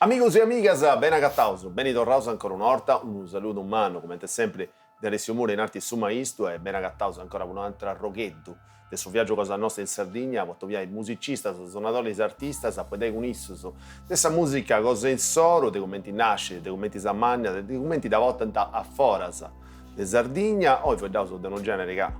Amigos e amigas, ben agattaus, ben ritornaus ancora una volta, un saluto umano, come sempre, da Alessio Mura in arti summa isto e ben agattaus ancora per un'altra rogheddu de su viaggio cosa nostra in Sardegna, porto via i musicisti, suonatori artisti, a poter con isso, questa musica cosa in soro, de commenti nasce, de commenti samagna, de commenti da volta a foras de Sardegna, oggi vedo da un genere che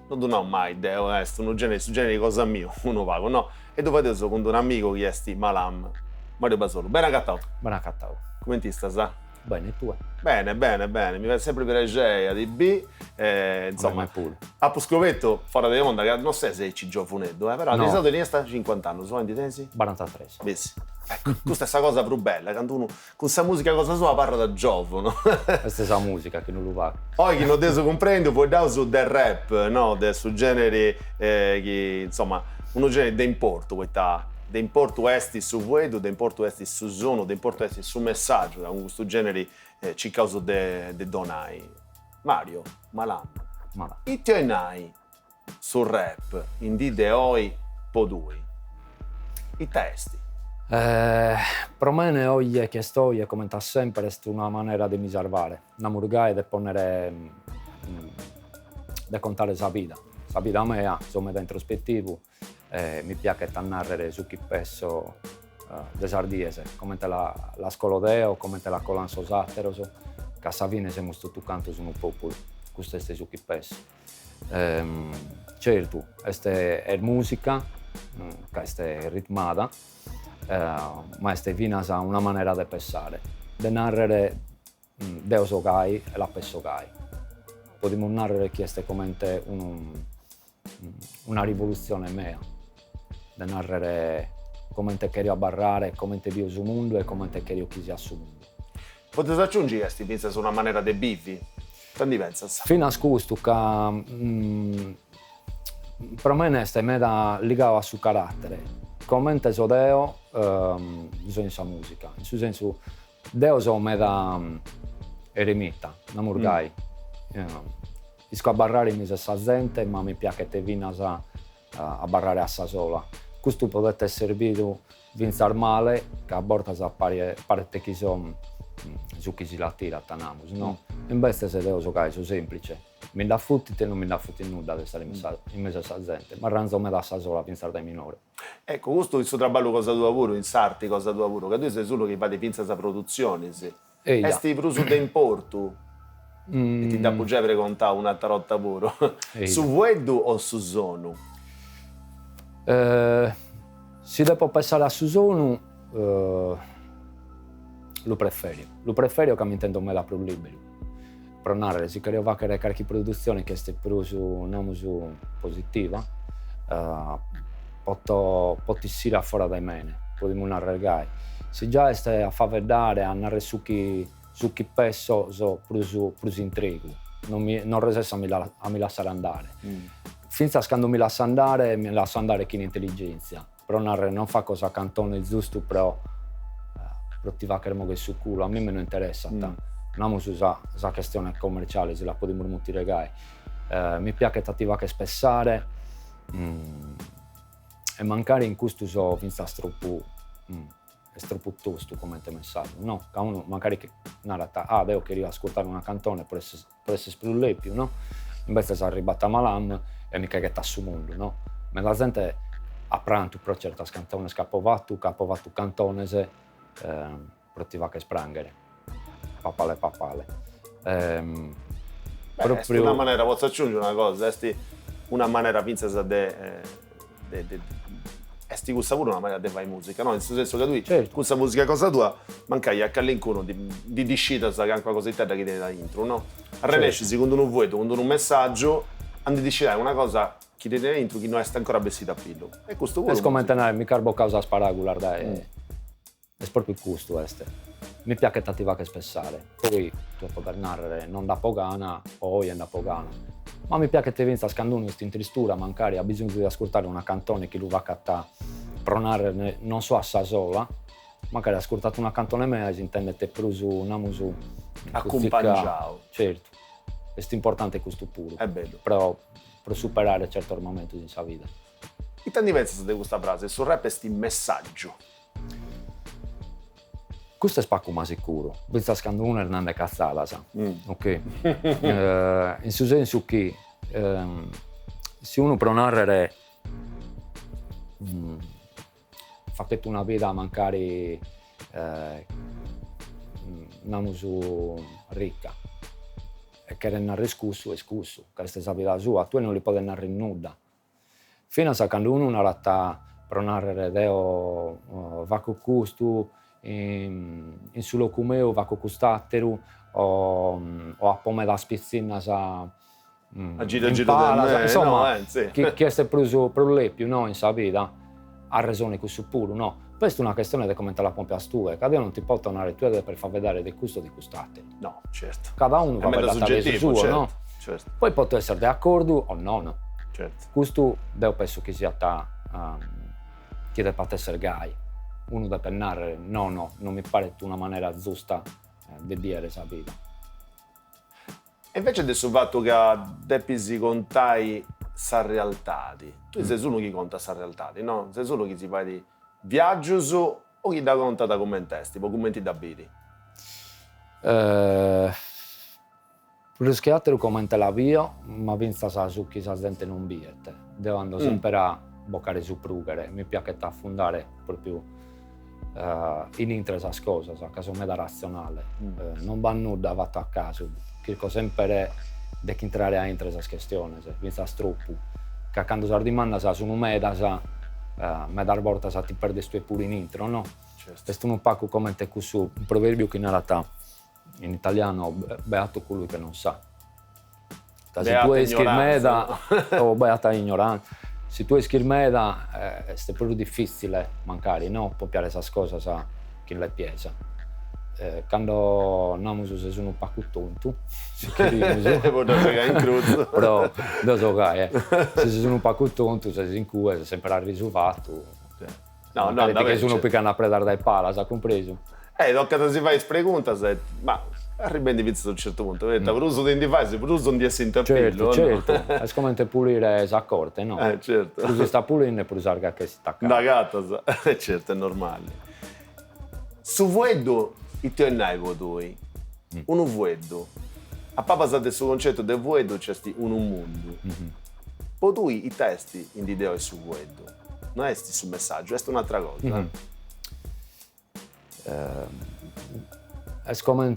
non do mai, un genere di cosa mio, uno vago, no? E dopo adesso con un amico che è Malam, Mario Basolo. Ben agattato. Ben agattato. Come ti sta? Bene, tu? Bene, mi fa sempre piacere di B. Insomma, a Puscovetto, fuori da onda, che non so se ci giovuneddo, però no. Di solito ne sta 50 anni, sono intesi? 43. Bessi. Ecco, questa è la cosa più bella, quando uno con questa musica cosa sua parla da giovane, no? Questa è la musica che non lo va. Poi chi non adesso comprendo, poi da su del rap, no? Su genere, che, insomma, uno genere d'importo, questa... De importo esti su vedo, de importo esti su sono, de importo esti su messaggio, con questo genere ci causa de donai. Mario, Malam, i tionai sul rap, in di de oi podui, i testi. Per me oggi che sto, come sempre, è una maniera di mi salvare, una murgai di ponere, di contare la vita mia, insomma, da introspettivo. Mi piace narrare su chi penso de sardiese, come te la scolodeo, come te la colanzo satteroso, che a Savine siamo tutti canto su un popolo, questo è su chi penso. Certo, questa è musica, questa è ritmata, ma questa è una maniera di pensare, di narrare Deo sogai e la pensogai. Potremmo narrare che questa è come una rivoluzione mia. Da narrare come te querio abbarrare, come te vivo sul mondo e come te querio chi sia sul mondo. Potete aggiungere questi pensa su una maniera de bivi? Quanti pensas? Fino a questo che per me è meta legata su carattere. Come te so Deo, bisogna sa musica. In questo senso, Deo so meta eremita, una murgai. Riesco a barrare in sa gente, ma mi piace che te vinas a barrare a sa sola. Questo potete essere servito vinzar male, che a volte parte chi sono su chi si la tira, tanamus, no? Invece se devo giocare su semplice, mi dà futti e non mi dà futti nulla di stare in mezzo a sa gente, ma ranzo me da sa sola pensare dai minore. Ecco, questo è il suo lavoro cosa tu lavoro, in sarti cosa tu lavoro, che tu sei solo che fa di pinza sa produzione, sì. E sti pruso de importo, e ti da bugiare contare una tarotta puro, su Vuedu o su Zonu? Se devo pensare a Susonu, lo preferio che mi intendo me la più libero. Per narrare, se voglio fare qualche produzione che sia più positiva, posso essere fuori dai me, possiamo narrare. Se già stai a far vedere, a narrare su chi penso, so più intrigo, non riesco a mi lasciare andare. Finza quando mi lascio andare chi in intelligenza, però non fa cosa cantone giusto, però ti va che su culo, a me non interessa tanto. Non so la questione commerciale, se la possiamo mutirare. Mi piace che ti va che spessare e mancare in questo so finza troppo tosto come te messaggio, no? Che uno magari che narrata, devo che ascoltare una cantone per essere più lepio, no? Invece sono arrivata a Malam e mica che sta sul mondo, no? Ma la gente ha pranto per certe canzoni capovatto cantonese, per ti va che sprangere, papale. Proprio una maniera, posso aggiungere una cosa, una maniera pinza de esti questa pure una maniera di fare musica, no? Nel senso che tu, questa musica cosa tua, mancai a callincuno di discita, sa che anche qualcosa di terra che tiene da intro, no? A Renesci, secondo un vuoto, secondo un messaggio, hanno di decidere una cosa che tiene da intro, che non è ancora vestita a pillo. E questo vuole. E scommentare, mi carbo causa sparago, guarda, è proprio questo, questo. Mi piace che ti va che spessare. Poi, tu puoi narrare non da pogana, poi è da pogana. Ma mi piace che ti vinza scandone questa intristura, magari ha bisogno di ascoltare una cantone che lui va a cattare, pronare non so a sa sola, magari ha ascoltato una cantone mia e si intende te prusu, una musu. Accompagnato. Certo, è importante questo puro. È bello. Però per superare certi momenti in sua vita. E tanti pensano di questa frase, sul rap è sti messaggio. questo è spacco ma sicuro, pensa scando uno Hernande cazzata, sa? Ok? In su senso che se uno può narrare fa che una vita magari non su ricca e che narrare scusso, che è stessa vita sua, tu non li puoi narrare nulla. Fino a quando uno non ha per narrare deo va con questo, in suo comeo va con quest'altro, o a pome da spizzina a giro del insomma, no, sì. chi è preso per l'epio, no, in sa vita, ha ragione con su puro, no. Questa è una questione di come te la pompias tu, che io non ti posso tornare tu per far vedere del gusto di quest'altro. No, certo. Cada uno va a vedere suo, certo, no? Certo. Poi può essere d'accordo o no. Certo. Questo io penso che sia che deve essere gay. Uno deve narrare, no, non mi pare una maniera giusta di dire la vita. E invece adesso fatto che devi contai sa realtà, tu sei uno che conta sa realtà, no? Sei solo che si fa di viaggio o chi da conta da commentare, tipo commenti da vidi? Più che altro commenta la via, ma pensa su chi sa gente non biete. Devo sempre a boccare su prugere, mi piace affondare proprio in interesse a cose, a caso me da razionale. Non va nulla fatto a caso, cerco sempre di entrare a interesse a questione, se pensa troppo, che quando si rimanda su un meda, me dar volta ti perde sto pure in intro, no? Certo. Questo un pacco commenta su un proverbio che in realtà in italiano beato colui che non sa. Se tu hai schirmeda o beata ignoranza, se tu hai schirmeda è proprio difficile magari, no? Copiare questa cosa sa chi le piesa. Quando non sei un pacco tonto, però lo so che se sei un pacco tonto, sei in cui sei sempre arrisuvato. No, perché sono piccano a predare dai pala, sa compreso? Quando si fa le pregunte, ma arrivendi a un certo punto, per uso di indifasi, per uso di essere interpello. Certo, è come pulire le accorte, no? Certo. Per usare sta pulendo e per usare che si stacca. Da gatta, certo, è normale. Su vuedo, il tuo naivo tu, uno vuedo. A papa sa del suo concetto del vuedo c'è un mondo. Poi tu i testi in idea è su vuedo, non è sul messaggio, è un'altra cosa. È come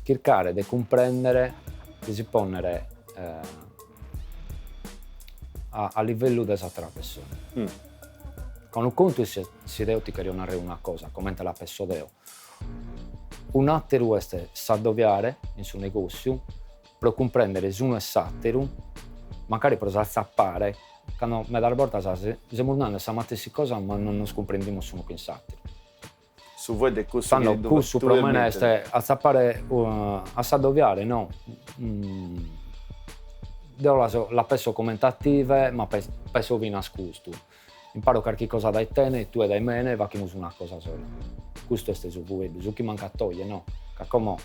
cercare di comprendere, di si ponere a livello dell'altra persona. Quando conto si deve narrare una cosa, come la persona deve. Un altro è s'addoviare in suo negozio per comprendere se uno è satiro, magari per sapere, quando mi dà la volta siamo andando a questa cosa ma non comprendiamo solo che è satiro. Su voi del corso che questo per me è a sapere, a s'addoviare, no? Devo la penso commentativa, ma penso vi nascosto. Imparo qualche cosa dai te e tu e dai me e facciamo una cosa sola. Questo è su voi, su chi manca a togliere, no? Che come,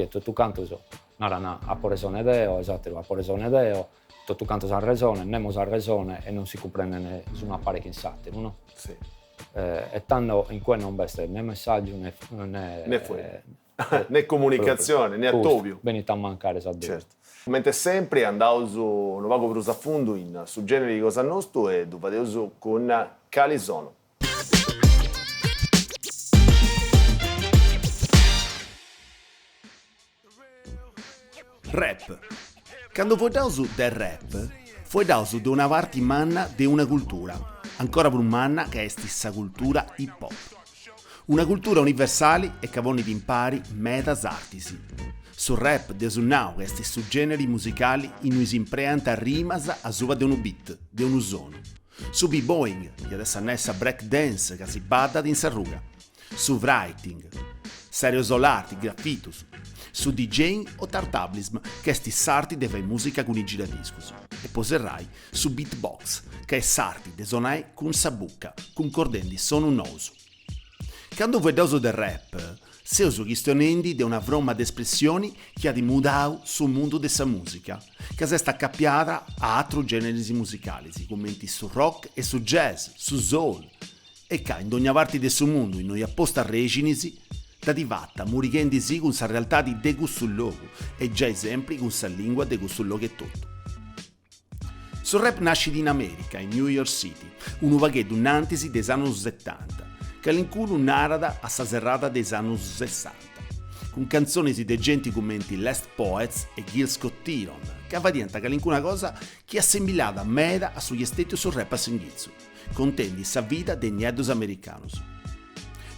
tu canto non ha ragione Deo, esatto, ha ragione Deo, tu canto ha ragione, nemmeno ha ragione e non si comprende nessun appare che in satiro, no? Sì. E tanto in cui non basta né messaggio né né comunicazione, né attovio. Venite a mancare, sa certo. Mentre sempre andavo su un vago per appunto su genere di cosa nostro e dopo con Calisono. Rap. Quando vuoi del rap, vuoi di una parte manna di una cultura, ancora più manna che è stessa cultura hip hop. Una cultura universale e che vuole impari metas artisi. Sul rap de su now questi suggeneri musicali in cui si impreanta rimas a suva di un beat, di un usono. Su b-boying, che adesso annessa break dance che si bada in sarruga. Su writing, seriosolati, graffitus. Su DJing o tartablism, che sti sarti deve musica con i giradiscos. E poserai su beatbox, che è sarti de sonai con sabucca, concordendi sono un oso. Quando vuoi doso del rap, se uso questionendi di una vroma di espressioni che ha di mudau sul mondo dessa musica, che si sta accappiata a altri generi musicali, commenti su rock e su jazz, su soul, e che in ogni parte del suo mondo, in noi apposta reginisi, da divatta, murighendisi con sa realtà di de sul logo e già esempi con sa lingua de sul logo e tutto. Sul rap nasce in America, in New York City, un vaghetto un'antisi dei anni 70, che all'inculu narrada a sa serrata dei anni 60, con canzoni di gente come Last Poets e Gil Scott-Heron, che avvadienta che all'incuna cosa che assemblata meda a sugli esteti sul rap a Singhizzo, contendi sa vita dei nieddos americanos.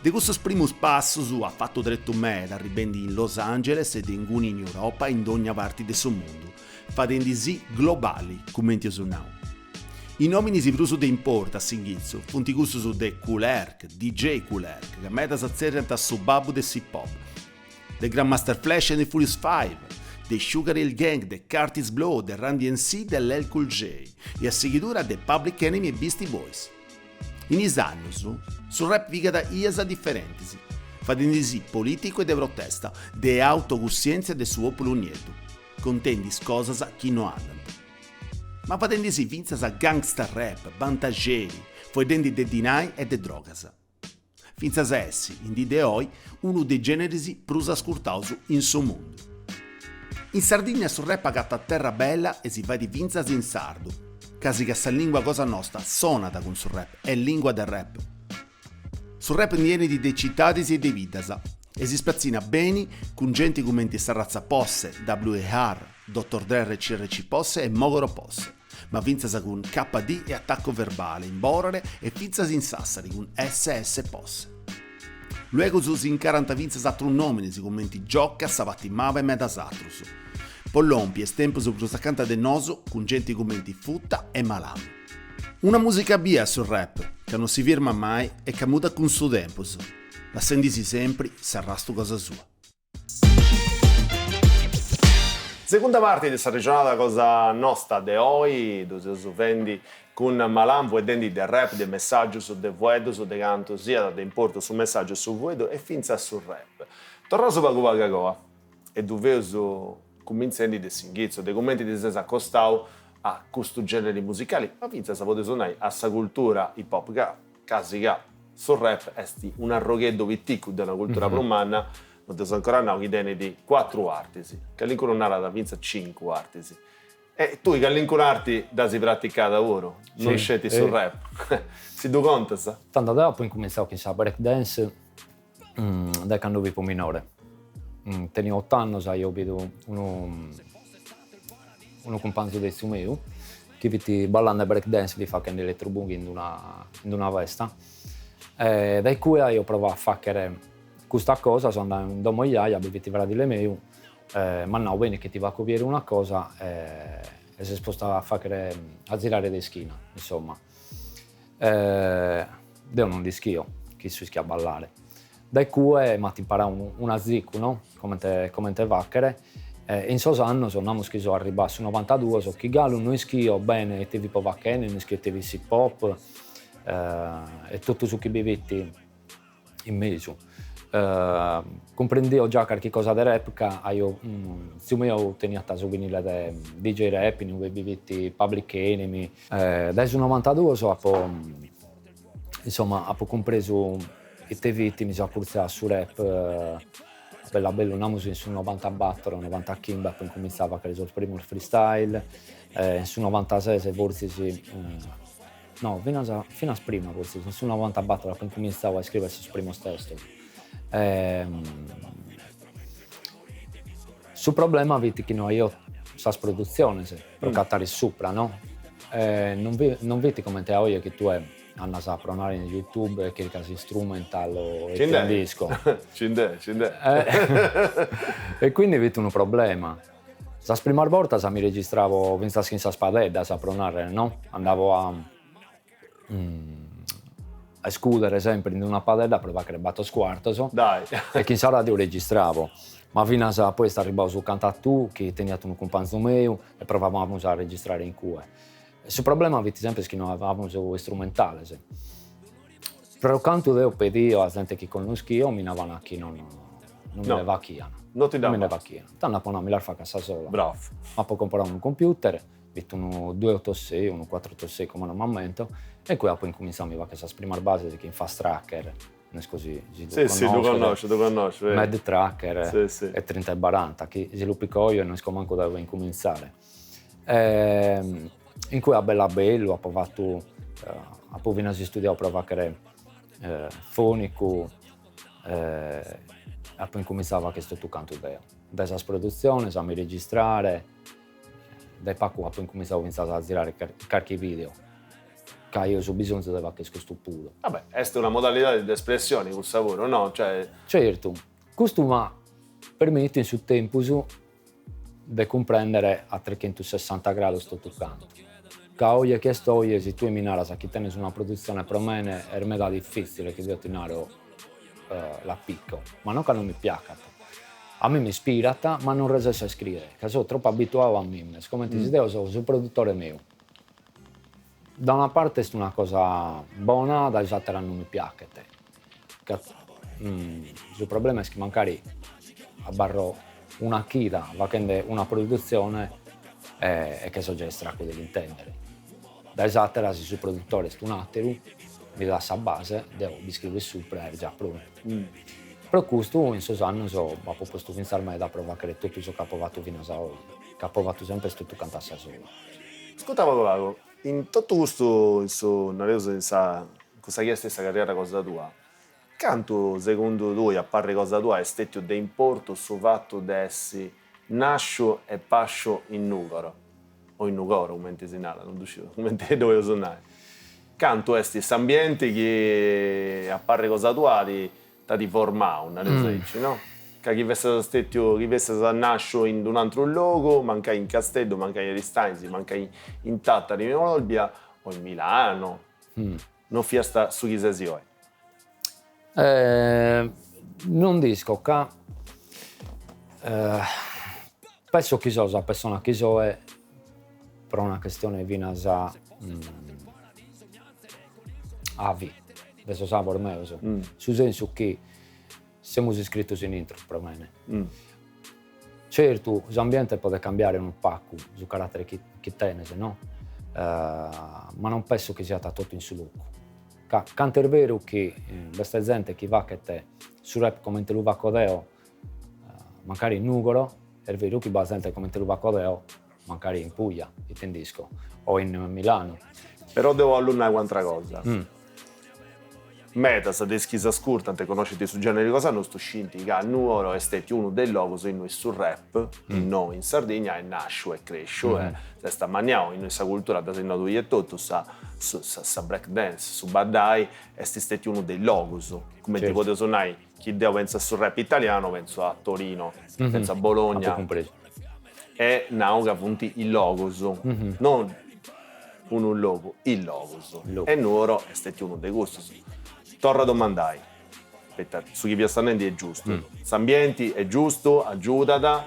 De questo primo passo ha fatto dretto meda, ribendi in Los Angeles ed in Europa e in ogni parte del suo mondo, facendisi globali, come intioso now. I nomini si bruso de importa a Singhizzo, funti gusto su de Kulerk, DJ Kulerk, che meda s'azzerrenta su babu de hip hop, The Grandmaster Flash and the Furious 5, The Sugar Hill Gang, The Curtis Blow, The Randy NC, dell'L Cool J, e a seguidura The Public Enemy e Beastie Boys. In anni sul rap vigada iasa differentisi, facendisi politico e de protesta, de autocoscienza de suo polugneto, contendi cosas chi no andano. Ma facendisi vinzas a gangsta rap, bantaggeri, foedendi de dinai e de drogas. Finzas essi, in di de oi, uno dei generisi prus ascoltausu in suo mondo. In Sardegna sul rap agatta a terra bella e si va di vinzas in sardo, casi che sa lingua cosa nostra sonata con sul rap, è lingua del rap. Sul rap viene di dei cittadisi e dei vidasa, e si spazzina bene con gente come Sarrazza Posse, WER, Dr. Dre CRC Posse e Mogoro Posse, ma vinzasa con KD e attacco verbale in Borare e finzasi in Sassari con SS Posse. Luego si incaranta vinzas a nomini si commenti Giocca, Savattimava e Medasatrus. Pollompi e stempo su canta del noso con gente commenti Futta e Malam. Una musica bia sul rap, che non si firma mai e che muta con suo tempo. La sendisi sempre, sarà stu cosa sua. Seconda parte di questa regionale cosa nostra de oggi, dove si vendi con Malam, vedendi del rap, del messaggio su de vuedo, su de canto, sia da importo sul messaggio su vuedo e finza sul rap. Torno su Pagu Pagagoa e dove su convincenti del Singhizzo, dei commenti di Sesa Costau a questo genere musicali, ma finza sa potete suonare a sa cultura hip hop, che casi che sul rap è un arroghetto vittico della cultura romana, non so ancora no, che di 4 artisi, che all'incuro non da vinza 5 artisi. E tu che all'incuro arti da si pratica lavoro, non scetti sul rap, si do conto sa? Tanto dopo incominciavo a breakdance da quando vivo minore. Tenivo 8 anni, io vedo uno compagno del mio che vedi ballando breakdance, vi fa che nell'elettrobunghi in una festa. Da cui io provo a fare questa cosa, sono andato in domogliaia, bevetti vera di le mie, ma no, bene che ti va a copiare una cosa e si sposta a fare a girare di schina, insomma. Io non di schio, chi si schia a ballare. Da cui mi ha imparato una zicco, no? Come te vacchere. In so anni sono schiso arrivato su 92, so che gallo non schio bene, te vi può vaccare, non schio te vi hip hop, e tutto su che bevetti in mezzo. Comprendevo già qualche cosa di rap, che io ho tenuto a vinile di DJ rap, in cui bevetti Public Enemy. Dai su 92 ho compreso i te vittimi, mi sono portato su rap, bella una musica su 94, 90 Kimba, poi cominciava a fare il primo freestyle, su 96 forse no, fino a prima forse, su 94 poi cominciavo a scrivere il primo testo. Sul problema vedi che io sa produzione per cattare sopra, no? Non vedi come te oggi che tu hai Anna sa pronare in YouTube e che casi strumental o il disco. Cinde. E quindi ho avuto un problema. La prima volta mi registravo senza spadella a pronare, no? Andavo a escludere sempre in una padella per fare batto squarto. Dai. E chi sa radio registravo. Ma fino a poi arrivavo su Cantatù, che teniamo un compagno mio e provavamo a registrare in cue. Il problema è sempre che non avevamo un strumentale. Però quando io pedivo a gente che conosco io, mi davano a chi non me ne va chi. Non ti davano? Non me ne va chi. Tanto non mi la fa casa sola. Bravo. Ma poi comprare un computer, vitto uno 286, uno 486 come normalmente, e qui poi incominciamo a questa prima base che in fast tracker, non è così, sì, tu conosci. Mad Tracker sì. e 3040, che sviluppo io e non so manco dove incominciare. In cui a bella bello, ho provato, a poi venire a studiare, ho provato a creare fonico, e poi incominciava a questo canto da questa produzione, a mi registrare, dai pacco poi incominciavo a girare carichi video, che io ho bisogno di avere questo puro. Vabbè, questa è una modalità di espressione, questo lavoro, no? Cioè... Certo, questo mi permette in suo tempo di comprendere a 360 gradi sto toccando. Che oggi che sto, se tu mi naras a chi tienes una produzione per me è mega difficile che io ti naro la picco, ma non che non mi piaca. A me mi ispira, ma non riesco a scrivere, che sono troppo abituato a me, come ti dicevo, sono un produttore mio. Da una parte è una cosa buona, dall'altra non mi piace. Il problema è che magari abbarro una chida, una produzione e che so già estratto dell'intendere. Dall'altra, se il produttore è un attimo, mi dà la base, devo scrivere sopra e è già pronto. Però questo in Sosanno ho posto pensare da provare tutto ciò che ho provato fino a oggi, che ho provato sempre tutto cantasse solo. Ascolta Paolo, in tutto questo, questa stessa carriera cosa tua, quanto secondo tu, a parte cosa tua, è stato di importo sul fatto di essere nascio e pascio in Nugoro, o in Nugoro, come si nada, non so come dove suonare. Quanto è questo ambiente che, a parte cosa tua, ti forma, no? Che chi vesse nasce in un altro luogo, manca in Castello, manca in Ristanzi, manca in Tattari, in Olbia o in Milano. Non fiesta su chi si è. Non dico che penso che sono una persona che è per una questione vinasa avi. Adesso sa per me, sul senso che siamo iscritti in intro per me. Certo, l'ambiente può cambiare un pacco sul carattere che tenese, no? Ma non penso che sia tutto in suo luogo. Canto è vero che questa gente che va che te su rap come te lo va codeo, magari in Nugoro, è vero che va gente come te lo va codeo, magari in Puglia, intendisco, o in Milano. Però devo allungare un'altra cosa. Meta, se ti schisa scurta, te conosci su genere di cosa, non sto scinti che a Nuoro è stato uno dei logos in noi sul rap, noi in Sardegna, e nasce e cresce, e sta maniamo in questa cultura da segnato io e tutto, sa break dance, su Badai, è stato uno dei logos, come certo. Ti potete suonare, chi deve pensare sul rap italiano, penso a Torino, penso a Bologna, e Nauga punti il logos, non un logo, il logos, e Nuoro è stato uno dei gusti. Torna a domandare, su chi piace è giusto, s'ambienti è giusto, aiutata,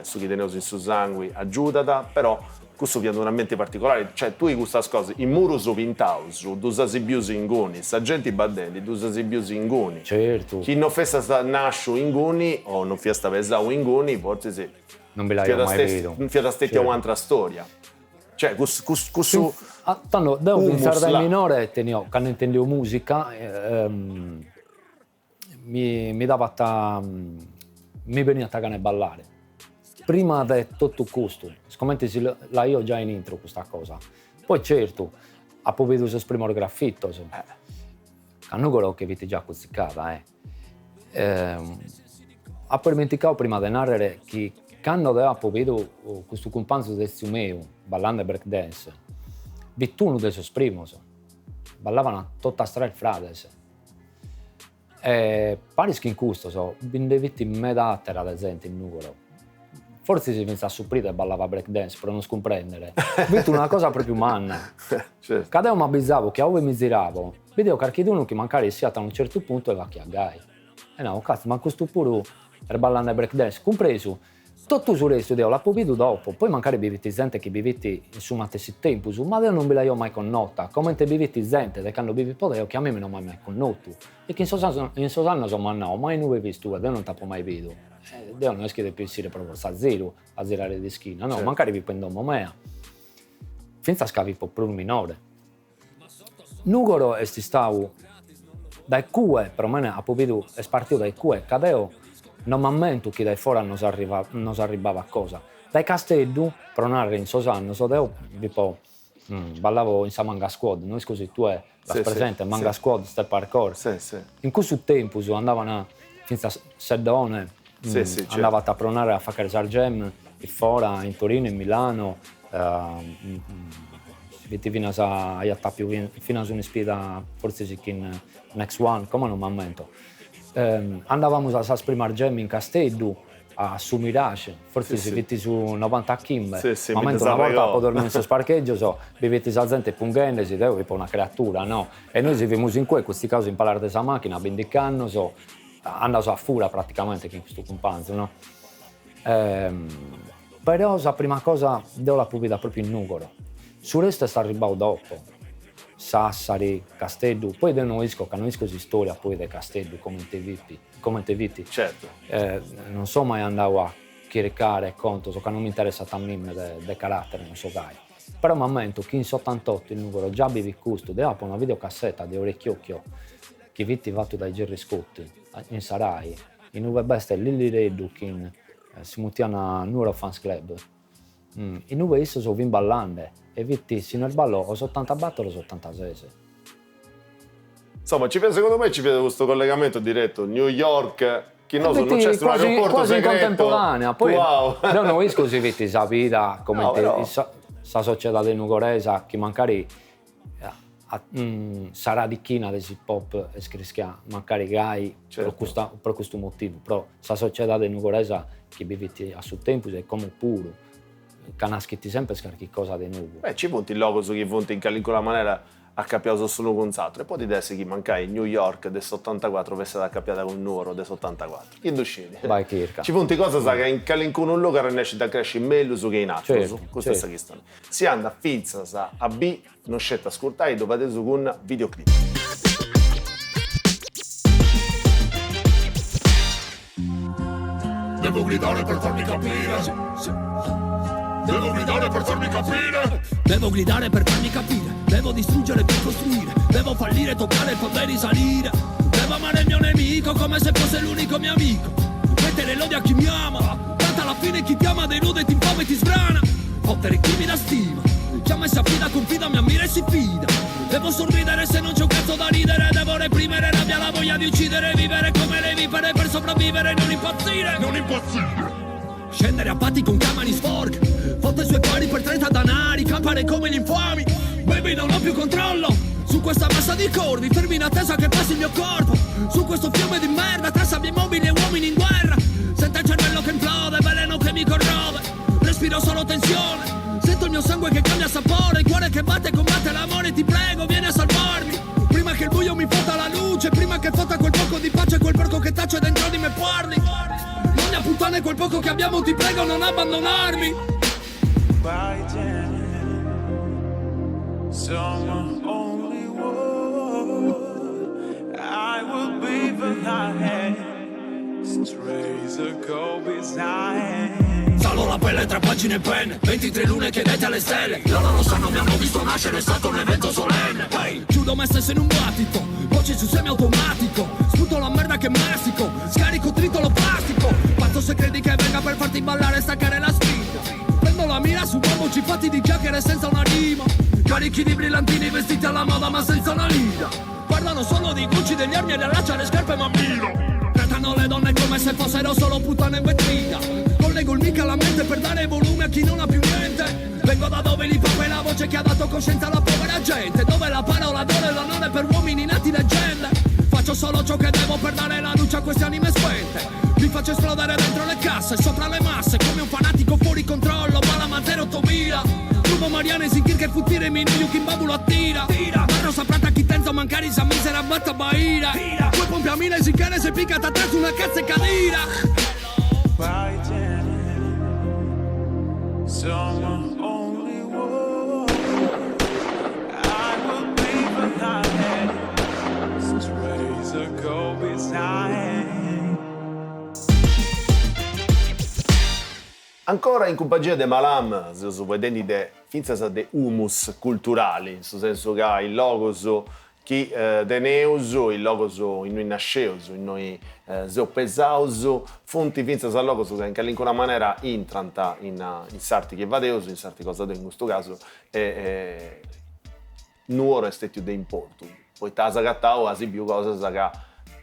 su chi tenevo in suo sangue, aiutata, però questo viene da un ambiente particolare, cioè tu hai queste cose, in muro su pintauso, tu sei più ingoni, sa gente battenti, tu sei più ingoni. Certo. Chi non festa nasce ingoni, o non festa pesare ingoni, forse sì. Non ve l'hai mai visto. Non fiata stetta un'altra storia. Cioè, questo... Tanto, devo pensare dal minore, quando intendevo musica, mi dava mi veniva a cagare a ballare. Prima di tutto questo, siccome la io già in intro questa cosa. Poi certo, ha potuto esprimere graffito, a Nugolo che avete già cozzicata, ha dimenticato prima di narrare che quando aveva potuto questo compagno del mio, ballando breakdance, uno dei suoi primos, ballavano tutta strada frades. E pare che in questo, venne vittime d'attera ad esempio in Nugolo. Forse si pensa a supplire e ballava breakdance per non scomprendere. Vedo una cosa proprio umana. Certo. Cadeo mi avvisavo che ove mi giravo, vedevo qualcuno che magari sia a un certo punto e va a gai. E no, cazzo, ma questo pure per ballare breakdance, compreso tutto su resto Deo l'ha potuto dopo, poi magari viviti gente che viviti in su matessi tempo, ma Deo non ve la io mai connota, come te viviti gente che quando vivi Deo che a me non mai connoto, e che in Sosanno sono no, mai non ho visto, Deo non t'ha mai visto, Deo non è che devi essere proprio a zero, a zerare di schina, no, certo. Magari vi prendo mea, finza scavi po' più minore. Nugoro è stato dai cue, perlomeno a potuto è partito dai cue, cadeo non mi ammento che dai fuori non si arrivava a cosa. Dai Castello, per andare in Sosanno, tipo, ballavo in Manga Squad, noi scusi tu è la presente, Manga Squad, Step Hardcore. In questo tempo andavano fino a Sedone, andava a pronare a fare Sargem, fuori, in Torino, in Milano, fino a un'ispira, forse si in Next One, come non mi ammento. Andavamo a Sasprimar Gem in Castello a su Mirage, forse si vitti su 90 Kim, ma una volta a dormire in questo parcheggio, vivete a gente punghenesi, devo una creatura, no? E noi si vimos in questi casi impalare questa macchina, vendicando, andavo a fura praticamente in questo companzo, no? Però la prima cosa devo la pubblica proprio in Nugoro, su resto è arrivato dopo. Sassari, Castello, poi denuisco di storia poi del Castello come te viti. Certo. Non so mai andavo a chiaricare conto, so che non mi interessa tanto del carattere, non so gai. Però mi ammento che in 78 il numero già avevi gusto, dopo una videocassetta di Orecchiocchio che vitti fatto dai Gerry Scotti in Sarai, in Uwe Best e Lilly Reddu che si mutiana Nuro Fans Club. In Uwe Isso sono in ballande e vitti sino al ballo o 80 battere o 86. Insomma, secondo me ci vede questo collegamento diretto New York, che non c'è un aeroporto quasi segreto. In contemporanea. Poi wow. non è così vitti la vita come no, sa società di Nugoresa che magari sarà di china del hip hop e scrischia magari gai certo. per questo motivo, però la società di Nugoresa che vivi a suo tempo è come puro. Canaschitti sempre scarichi cosa di nuovo. Ci punti il logo su chi punti in quella maniera accappiato solo con altro e poi di essere che mancai in New York del 84 per essere accappiata con un numero del 84. Chi induscini? Vai Kirka. Ci punti cosa sa che in calincuno un luogo riesce da crescere meglio su che in altro. Certo, questa è la questione. Si anda a Fizza a B, non scelta a ascoltare dopo adesso con videoclip. Devo gridare per farmi capire. Devo gridare per farmi capire. Devo gridare per farmi capire. Devo distruggere per costruire. Devo fallire, toccare e poi risalire. Devo amare il mio nemico come se fosse l'unico mio amico. Mettere l'odio a chi mi ama. Tanto alla fine chi ti ama delude, ti infama e ti sbrana. Fottere chi mi dà stima. Chi a me si affida, confida, mi ammira e si fida. Devo sorridere se non c'è un cazzo da ridere. Devo reprimere rabbia, la voglia di uccidere. Vivere come le vipere per sopravvivere. Non impazzire. Non impazzire. Scendere a patti con camani sporche. Fotte sue pari per 30 danari. Campare come gli infami. Baby non ho più controllo su questa massa di corvi. Fermi in attesa che passi il mio corpo. Su questo fiume di merda. Tra sabbie immobili e uomini in guerra. Sento il cervello che implode. Veleno che mi corrode. Respiro solo tensione. Sento il mio sangue che cambia sapore. Il cuore che batte combatte l'amore. Ti prego vieni a salvarmi. Prima che il buio mi fotta la luce. Prima che fotta quel poco di pace. Quel porco che tace dentro di me parli. Ogni puttana quel poco che abbiamo ti prego non abbandonarmi. Summer only one I will be behind Strays a go beside Salo la pelle tra pagine e penne 23 lune chiedete alle stelle Loro lo sanno, mi hanno visto nascere, è stato un evento solenne hey. Chiudo me stesso in un battito Voce su semi-automatico Sputo la merda che mastico Scarico tritolo plastico Pazzo se credi che venga per farti ballare e staccare la spinta Prendo la mira su bomboci fatti di chiacchiere senza una rima Carichi di brillantini vestiti alla moda ma senza una lira Parlano solo di Gucci, degli armi e riallaccia le scarpe mammino Trattano le donne come se fossero solo puttane in vetrina Collego il mic alla mente per dare volume a chi non ha più niente Vengo da dove l'hip hop è la voce che ha dato coscienza alla povera gente Dove la parola d'oro e l'onore per uomini nati leggende Faccio solo ciò che devo per dare la luce a queste anime spente Mi faccio esplodere dentro le casse, sopra le masse Come un fanatico fuori controllo, Palama 08000 Rubo Mariane sin che futtire minuto che imbabulo attira Marro saprata chi tenzo mancari sa misera batta baira Poi pompiamine sin che se piccata atrás una cazzo e cadira summer only war. I will be behind, since ready to go beside. Ancora in compagnia di Malam, si vedendo de finza de humus culturali, in senso che il logos chi de neuso, il logos in noi nasceuso, in noi zeopesauso, fonti finza sa logos che in qualche maniera intranta in sarti che vadeuso, in sarti cosa in questo caso, nuoro è stato de importo. Poi tasa gattao, asi più cose che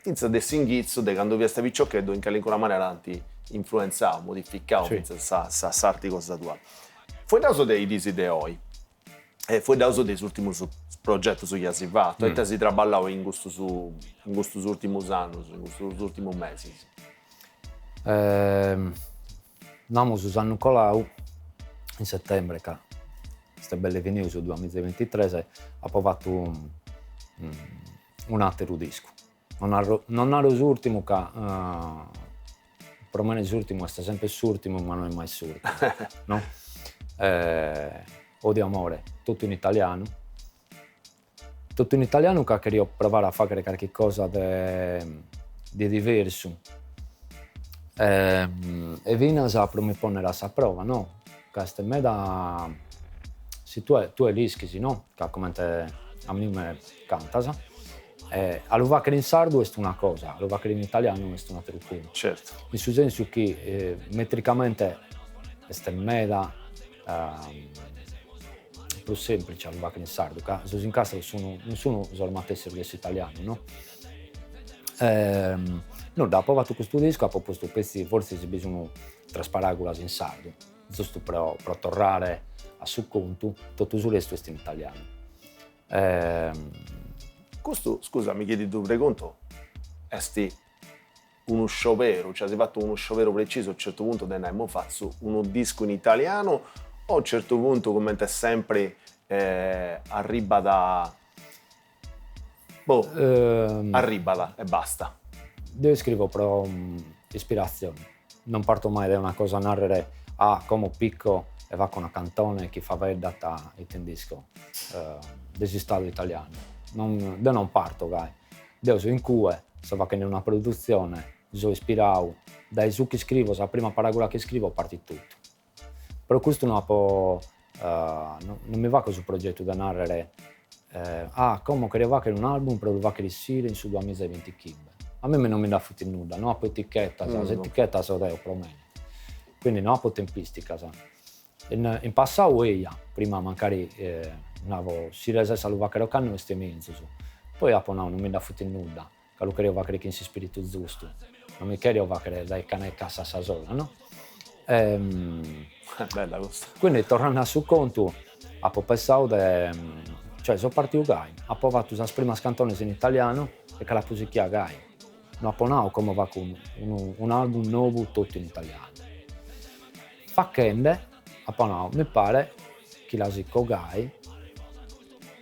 finza de singhizzo, de quando vi stavi ciocchedo, in qualche maniera anti influenzao, modificao, sì. sa sarti cosa tua. Foi da uso dei desideroi, foi da uso dei ultimi progetti su che si fatto, e si traballava in questi ultimi anni, in questi ultimi mesi. Andiamo su San Nicolau in settembre, che queste belle venue su 2023, ha provato un altro disco. Non ero l'ultimo che... Per me l'ultimo è sempre l'ultimo, ma non è mai l'ultimo, no? Odio amore, tutto in italiano. Tutto in italiano che voglio provare a fare qualche cosa di diverso. E Vinas a proporre la prova, no? Questa è me da... Se tu hai l'ischi, no? Che come a me canta. All'uvacere in sardo è una cosa, all'uvacere in italiano è un'altra cosa. Certo. In senso che metricamente è meda più semplice all'uvacere in sardo, che in casa non sono solamente servizi italiani, no? No, dopo ho provato questo disco, ho proposto questi, forse si bisogna trasparare in sardo, giusto per tornare a suo conto, tutto il resto è in italiano. Questo, scusa, mi chiedi tu preconto, è uno sciopero, cioè si è fatto uno sciopero preciso, a un certo punto abbiamo fatto uno disco in italiano o a un certo punto, come è sempre, arriva da... arriva e basta. Io scrivo però ispirazione, non parto mai da una cosa narrare come picco e va con una cantone che fa vedere il disco desistato italiano. Non parto, io sono in cui, so che in una produzione, sono ispirato, dai su che scrivo, la prima paragola che scrivo parte tutto. Però questo non mi va così progetto da narrare, come che va che un album produrrà che risire in su 2020 kg. A me non mi dà futti nulla, non ho etichetta, l'etichetta so devo promene. Quindi non ho tempistica. In passato prima magari avevo si rese salva che lo canno e ste mezzo. Poi non mi dà futti nulla, che lo credo che in si spirito giusto. Non mi chiedo che dai cane cassa sa sola, no? Bella questa. Quindi tornando a su conto, ho pensato cioè sono partito ho provato le prime canzoni in italiano e che la musica gai. Non ho provato come va con un album nuovo tutto in italiano. Facende, mi pare che la si gai,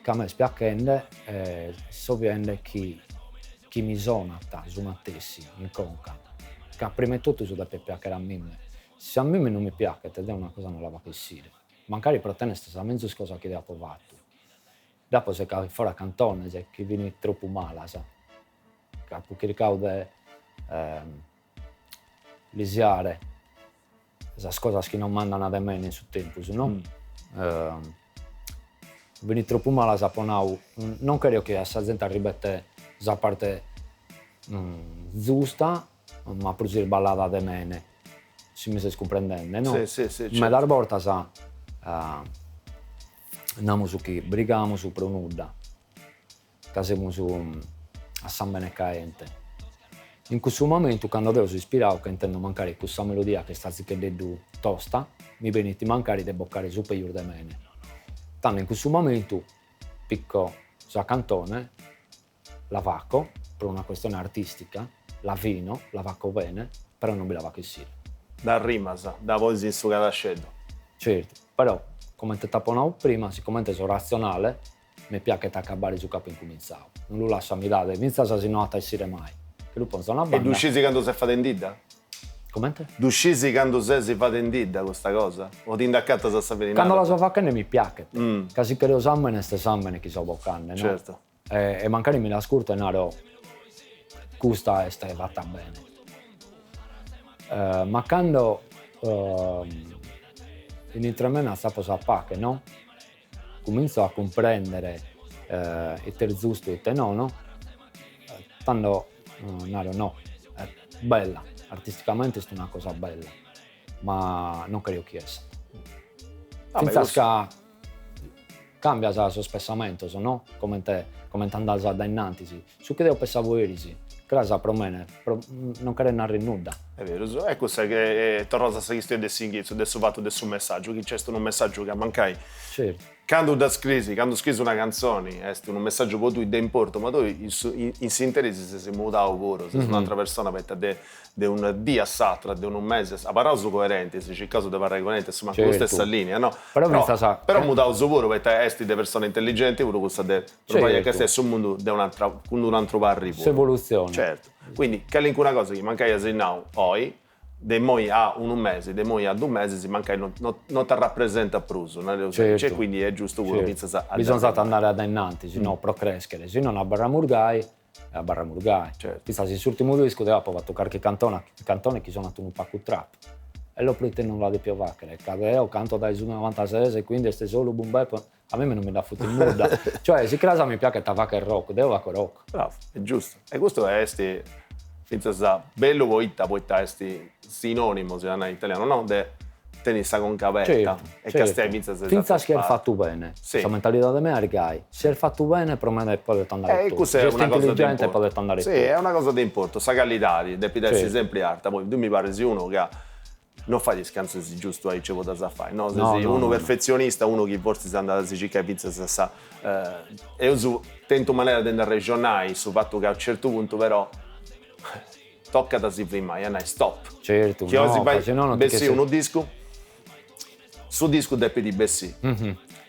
che a me spiacende, so viene che mi sonata su Mattessi in conca, che prima di tutto so da piacere a me. Se a me non mi piace, te è una cosa non la va a essere. Magari per te è stata la mezza cosa che ho provato. Dopo se cade fuori a cantone, se che viene troppo male, sa. Che ricaude lisiare, le cose che non mandano da me in suo tempo, no? Viene troppo male, sa, non credo che a gente arrivette la parte giusta, ma per dire ballata da me, se mi stai comprendendo, no? Sì, certo. Ma la volta sa, andiamo su chi, brighiamo su per un'udda, che siamo su a San Benecaente. In questo momento, quando devo si ispirato, che intendo mancare questa melodia che sta zicchedendo tosta, mi viene di mancare di boccare superiore da me. Tanto in questo momento, picco la cantone, la vacco, per una questione artistica, la vino, la vacco bene, però non me la va che sia. Da rimasa, da voi si su cadascedo. Certo, però, come ti taponavo prima, siccome sono razionale, mi piace accabare su capo incominciato. Non lo lascio mi dare, inizia a si non a essere mai. Che lui pensa una banda. E tu scesi quando si fa tendida? Commente? Duscisi quando si fa tendida questa cosa? O ti indaccata a sapere Quando la so facendo mi piace. Mm. Casi che lo sammene, ste sammene chi so boccanne, no? Certo. E magari mi la scurto e naro questa è fatta bene. Ma quando inizia a sapere, no? Comincio a comprendere il terzusto e te no? Tanto no, è bella, artisticamente è una cosa bella, ma non credo che sia. Senza che cambia il suo spessamento, no? Come andare da innanzi, su che devo pensare ieri, cosa per me, non credo narrare nulla. È vero, è questo che torno a sapere adesso fatto adesso un messaggio, che c'è un messaggio che mancai. Certo. Quando scrivi una canzone, è un messaggio per tu di importo, ma tu in sintesi se sei mutato pure, se sei un'altra persona per di un dia s'altra, di un mese, a parlare su coerente, se c'è il caso di parlare coerente, insomma, con la stessa linea, no? Però mutato su pure per essere di persone intelligenti, pure questa di provare che stesso un mondo di un altro barri. Evoluzione. Certo. Quindi, che è una cosa che mancai a now poi, de moi a un mese, de moi a 2 mesi, si manca non ti rappresenta pruso, certo. Quindi è giusto quello che bisogna andare ad innanzi, no, per crescere, se non a barra murgai, a barra murgai. Certo. Questa l'ultimo disco deve poi toccare che cantone che sono un pacco trap. E lo prete non la di più vaccare, cadeo canto dai su 96 e quindi è solo boom bap, a me non mi dà fuori nulla. Cioè, si crasa mi piace che tavacca il rock, devo vacco rock. Bravo, è giusto. E questo è bello poi essere sinonimo se non è italiano, no? De tenista con cavetta e che stai finza che è fatto bene. Sì. La mentalità di me è che se è fatto bene per me può andare tutto. Questa è una cosa di importo. Può andare sì, tutto. È una cosa di importo, sa qualità, di darsi sempre alta. Poi tu mi pare sia uno che non fa gli scansi giusto a ricevuto da fare, no? Se sei uno perfezionista, uno che forse sta andando a Sicilia e pizza sa. E io tento maniera di andare a regionare sul fatto che a un certo punto però tocca da si prima, e stop. Certo, che oggi vai bessi uno disco, su disco devi di bessi.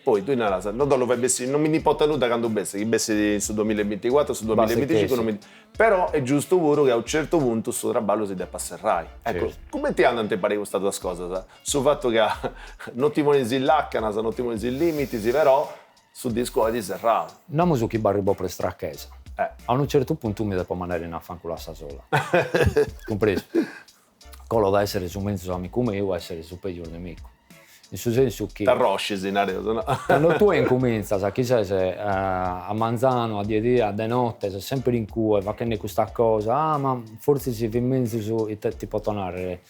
Poi tu non lo fai bessi, non mi importa nulla quando bessi, che bessi su 2024, su 2025, però è giusto pure che a un certo punto sul traballo si deve passare. Ecco, come ti hanno te pare questa tua cosa? Sul fatto che non ti vuoi l'accana, non ti vuoi i limiti, però sul disco di serrato. Andiamo su chi barribo per stracchesa. A un certo punto mi devo mandare in affanculo a sola. Compreso? Quello da essere su mezzo amico mio o essere su peggio nemico. In suo senso che t'arrosci in area, no? Quando tu incominci, sa chi sei a manzano, a diedì, a de notte, sei sempre in cui, va che ne questa cosa, ma forse si fa in mezzo su e te ti può tornare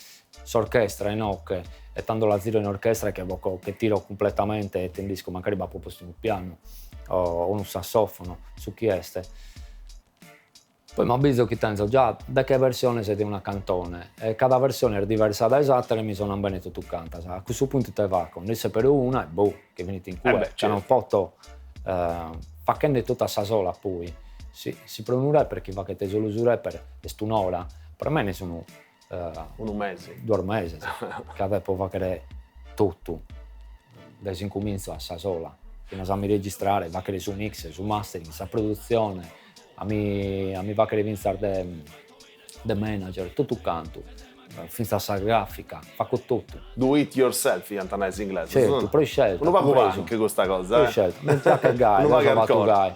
s'orchestra in ocche e tanto la tiro in orchestra che tiro completamente e tendisco magari va proprio su un piano o un sassofono su chi este. Poi mi avviso che penso già da che versione siete una cantone e cada versione è diversa da esatta e mi sono bene tutto canta. A questo punto te va con il per una e che venite in cui c'è un foto facendo tutta sa sola poi si pronura perché va che te solo su rapper è un'ora per me ne sono un mese 2 mesi che adesso va che tutto da si incomincia a sa sola che non sa mi registrare va che su mix su mastering sa produzione a mi va che vincere de manager tutto canto finza sa grafica fa con tutto do it yourself in antanese inglese certo poi scelto non va con anche questa cosa poi scelto non fa che gai non va tu gai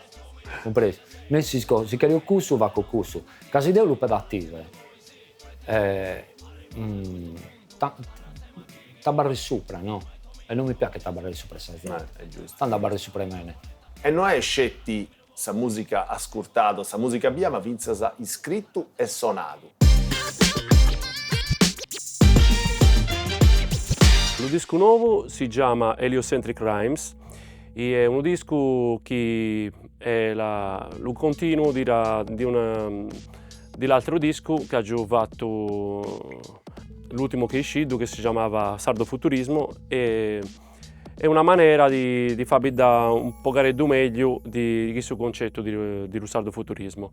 compreso nel senso si chiede il cusso va col cusso casi devo lupe attive tabarri sopra no e non mi piace tabarri sopra sai è giusto sta barri sopra me e non è scetti sa musica ascoltato, sa musica via, ma vinza sa iscritto e suonato. Il disco nuovo si chiama Heliocentric Rhymes e è un disco che è il continuo di l'altro disco che ha già fatto l'ultimo che è uscito che si chiamava Sardo Futurismo e è una maniera di farvi da un po' meglio di questo concetto di sardo futurismo.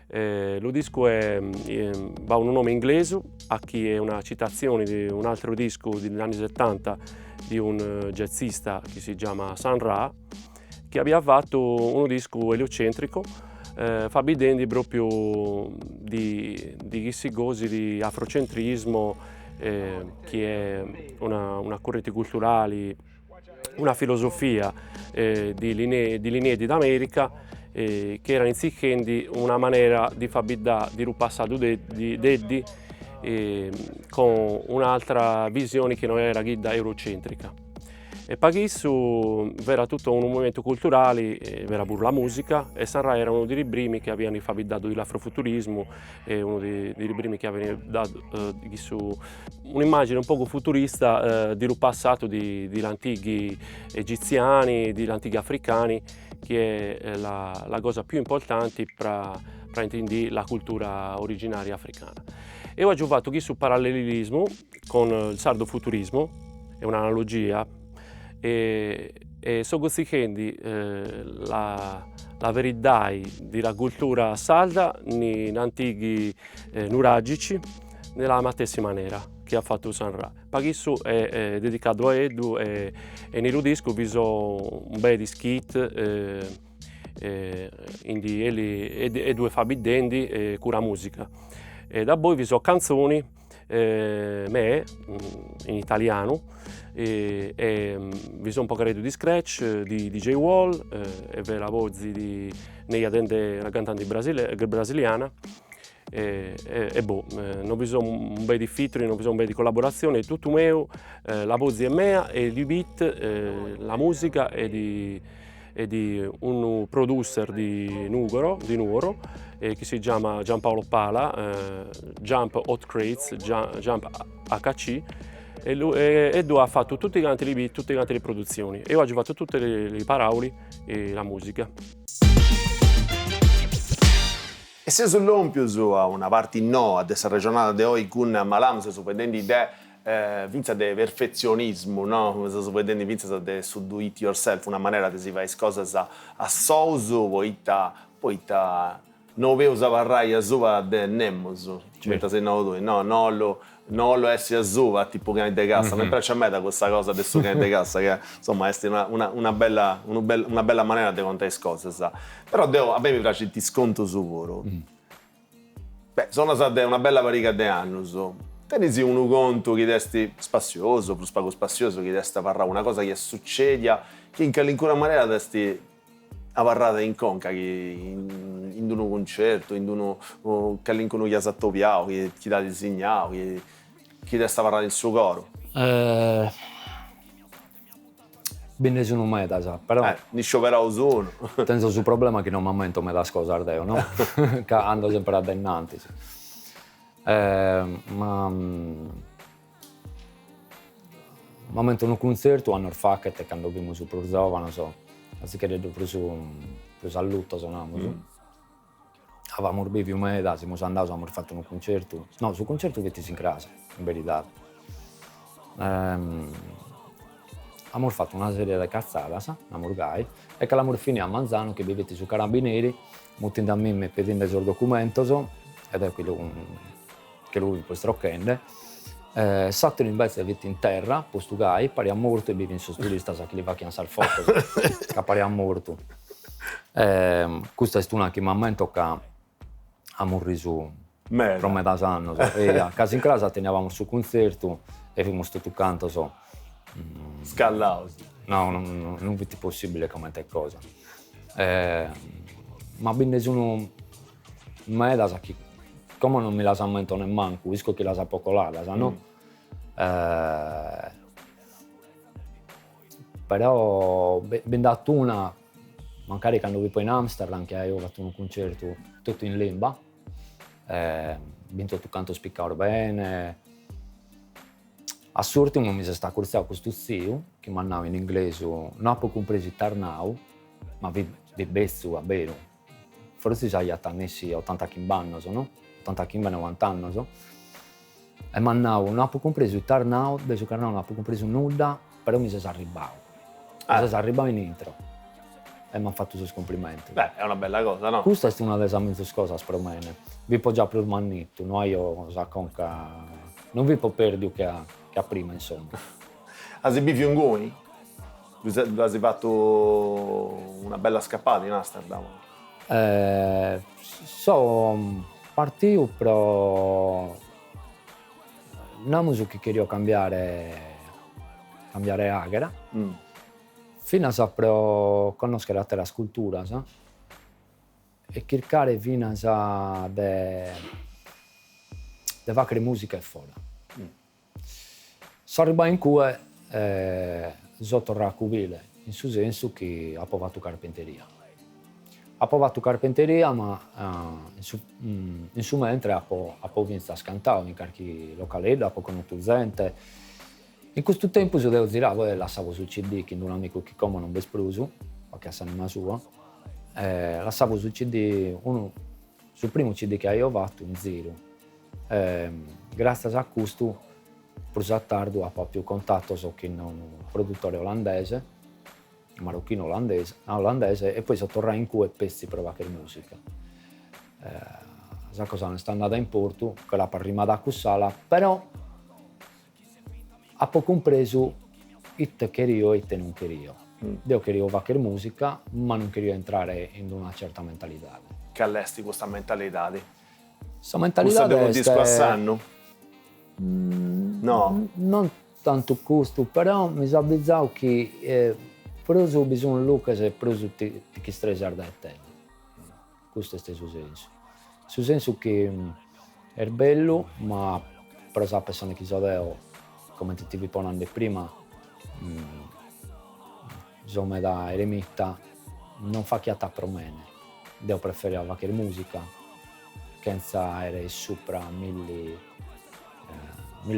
Lo disco ha un nome inglese, a chi è una citazione di un altro disco degli anni 70 di un jazzista che si chiama Sun Ra, che aveva fatto un disco eliocentrico fabidendi proprio di questi cosi di afrocentrismo, che è una corrente culturale, una filosofia di Linedi d'America, che era in una maniera di fabidà di un passato di deddi, con un'altra visione che non era guida eurocentrica. E per questo era tutto un movimento culturale, era pure la musica, e Sanremo era uno dei primi che avevano fabbricato dell'afrofuturismo, uno dei primi che avevano dato un'immagine un poco futurista del passato degli antichi egiziani, degli antichi africani, che è la cosa più importante per intendere la cultura originaria africana. E ho giocato questo parallelismo con il sardo-futurismo, è un'analogia, e sto consigliando la verità della cultura sarda negli antichi nuragici nella stessa maniera che ha fatto Sanremo. Per questo è dedicato a Edu, e nel disco vi sono un bel di skit e due fabidendi con la musica. E da poi vi sono canzoni in italiano, e vi sono un po' di scratch di DJ Wall, e la voce di Neia Dende, una cantante brasiliana, non vi sono un bel di featuring, non vi sono un bel di collaborazione, è tutto mio, la voce è mia, e il beat, la musica è di un producer di Nuoro, che si chiama Giampaolo Pala, Jump Hot Crates, Jump HC, e lui ha fatto tutti i canti, tutte le produzioni, e io ho fatto tutte le parole e la musica. E se sull'ompius a una parte no a questa regionale di oggi con Malam, se vedendo vinza di perfezionismo, no? Se vedendo vinza di do it yourself, una maniera di si fare cose a souso, poi non vedo savarrai a sova de nemmos, mentre se non lo essi a sova, tipo cane de cassa, mi piace a me da questa cosa adesso cane de cassa, che insomma è una bella maniera di contare le cose, sa. Però a me mi piace il sconto su loro. Beh, sono state una bella parica di anni, tenisi uno conto che resti spazioso, più spazioso, che resta parlare una cosa che succede, che in qualunque maniera resti a parlare in conca, che in un concerto, in uno qualunque che ha sattopiato, che ti dà disegnato, che resta a parlare il suo coro. Bene sono meta, sa, però Ni scioperò sono. tengo su problema che non mi ammento me da scosardeo, no? Che ando sempre addennanti. Ma ammento un concerto hanno fatto che quando abbiamo su Prozova, non so, anziché di preso a lutto sonando. Avevamo più meta, siamo andati, abbiamo fatto un concerto. No, sul concerto che ti si incrasa, in verità. Abbiamo fatto una serie di cazzate, a Murgai, e che l'abbiamo finito a Manzano, che vivete su Carabinieri, mettendo a me pedendo i suoi documenti, ed è quello che lui poi stroccende. Sotto invece vivete in terra, posto Gai, pari a morto, e vive in sostituista, sa che li va a chiamare al foto, che pari a morto. Questo è una che mi ammento che a morire su metà anno. E a casa in casa tenevamo sul concerto e abbiamo tutto canto, Scallato. No, non è possibile come te cosa. Ma bene sono meta che come non me la ammento nemmeno, visto che la sa poco là, no? Però ben dato una, magari quando vi poi in Amsterdam, che io ho fatto un concerto tutto in lingua, vinto tu canto spiccare bene. A sorte non mi si sta accorciando questo zio, che mi andava in inglese, non ho compreso il Tarnau, ma vi bezzo a vero. Forse già gli anni 80 anni, no? 80 anni, 90 anni. E mi andavo, non ho compreso il Tarnau, adesso che non ho compreso nulla, però mi si arrivato. Mi si arrivato in intro. E mi ha fatto i suoi complimenti. Beh, è una bella cosa, no? Questa è una delle mie cose per me. Vi può già più mannito, no? Io so conca. Non vi può perdere che a prima, insomma. Hai visto un goi? Hai fatto una bella scappata in Amsterdam? So partito pro una musica che queria cambiare agera, fino a pro conoscere altre culture, e cercare fino a de fare musica e fuori. Sono arrivato in cui sono tornato a Cubile, in su senso che ho provato carpenteria. Ho provato carpenteria, ma in su mentre ho iniziato a cantare in qualche locale, ho conosciuto gente. In questo tempo io devo dire, lasciavo sul CD, che un amico che come non mi esploso, perché è anima sua, lasciavo sul CD, sul primo CD che ho fatto, in zero. Grazie a questo, per tardi ho proprio contatto con un produttore olandese, marocchino olandese, e poi sono tornato in cui pezzi per fare musica. Questa cosa non è andata in porto, che l'ha prima da Cussala, però ho compreso che querio e che non querio. Io querio fare musica, ma non querio entrare in una certa mentalità. Che all'esti questa mentalità? Questa mentalità è un disco a sanno? No. Non tanto questo, però mi sono avvisato che preso bisogno Lucas e preso ti stresare da te. Questo è il suo senso. Il suo senso che è bello, ma per le persone che sono come ti vi ponendo prima, insomma da eremita non fa chiata pro mene. Devo preferire fare musica, che essere sopra mille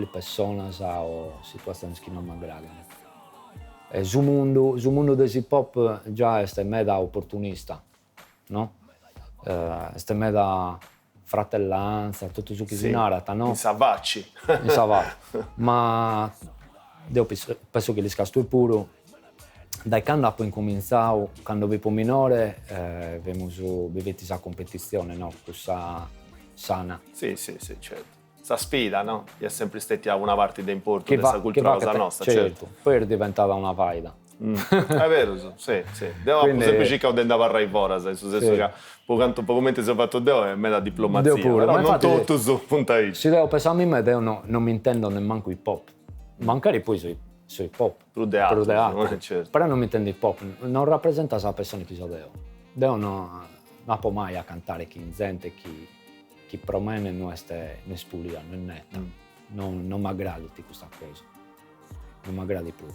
persone o situazioni che non mi aggradano. Sul mondo dell'hip hop già è meda opportunista, no? È meda fratellanza, tutto ciò che si narrata, no? In savacci. Ma io penso che gli scastui pure, dai quando ho incominciato, quando avevo minore, vivete questa competizione, no? Questa sana. Sì, certo. Questa sfida, no? È sempre stata una parte importante della cultura nostra, certo. Poi è diventata una faida. È vero, sì. Devo sempre cercare di andare a rai fora, nel senso che poco mente si è fatto Deo è mera diplomazia, però non tutto su punta I. Se devo pensare a me, Deo non mi intendo nemmeno hip hop, magari poi su hip hop, certo. Però non mi intendo hip hop, non rappresenta la persona che sono Deo. Deo non può mai a cantare chi in gente, chi per me non è spulia, non è netta, non mi aggradi questa cosa, non mi aggradi più.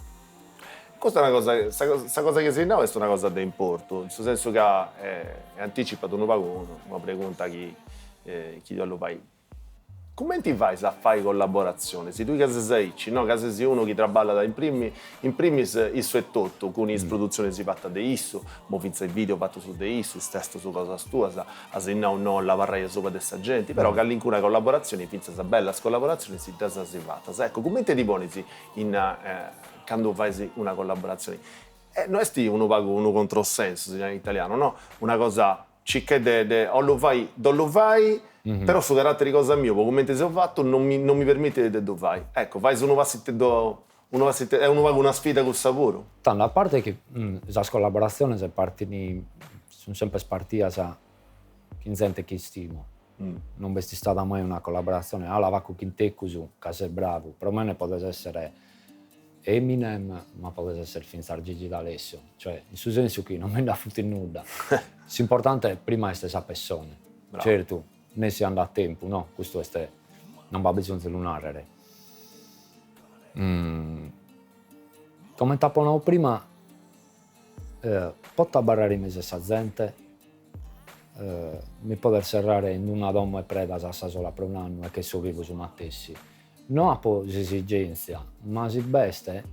Questa è una cosa, questa cosa che si innova è una cosa di importo, nel senso che è anticipato una pregunta che lo fai. Come ti fai a fare collaborazione? Se tu che sei, no? Che sei uno che lavora in primis isso è tutto, con le produzioni si fatta di isso, mo finza il video fatto su di isso, il testo su cosa tua, se no la varrai sopra questa gente, però che all'incuna una collaborazione, finza sa bella collaborazione si tesa si fatta. Ecco, come ti poni quando fai una collaborazione? Non è uno pago uno controsenso in italiano, no? Una cosa cicca o lo fai, non lo fai, però su carattere cosa mio, come ti ho fatto, non mi permette di lo fai. Ecco, fai su è una sfida con sapore. Tanto, a parte che la collaborazione sono sempre spartite in gente che stimo. Non è stata mai una collaborazione, la va con chi te così, che sei bravo. Per me ne potesse essere Eminem, ma potesse essere finza Gigi D'Alessio. Cioè, in suo senso che non me ne ha fatto nulla. L'importante è prima è questa persona. Bravo. Certo, ne si andrà a tempo, no? Questo non va bisogno di lunare. Come tapponavo prima, posso barrare in mezzo a gente, mi posso serrare in una donna e preda a sola per un anno e che so vivo su Mattessi. Non ha esigenza, ma si beste,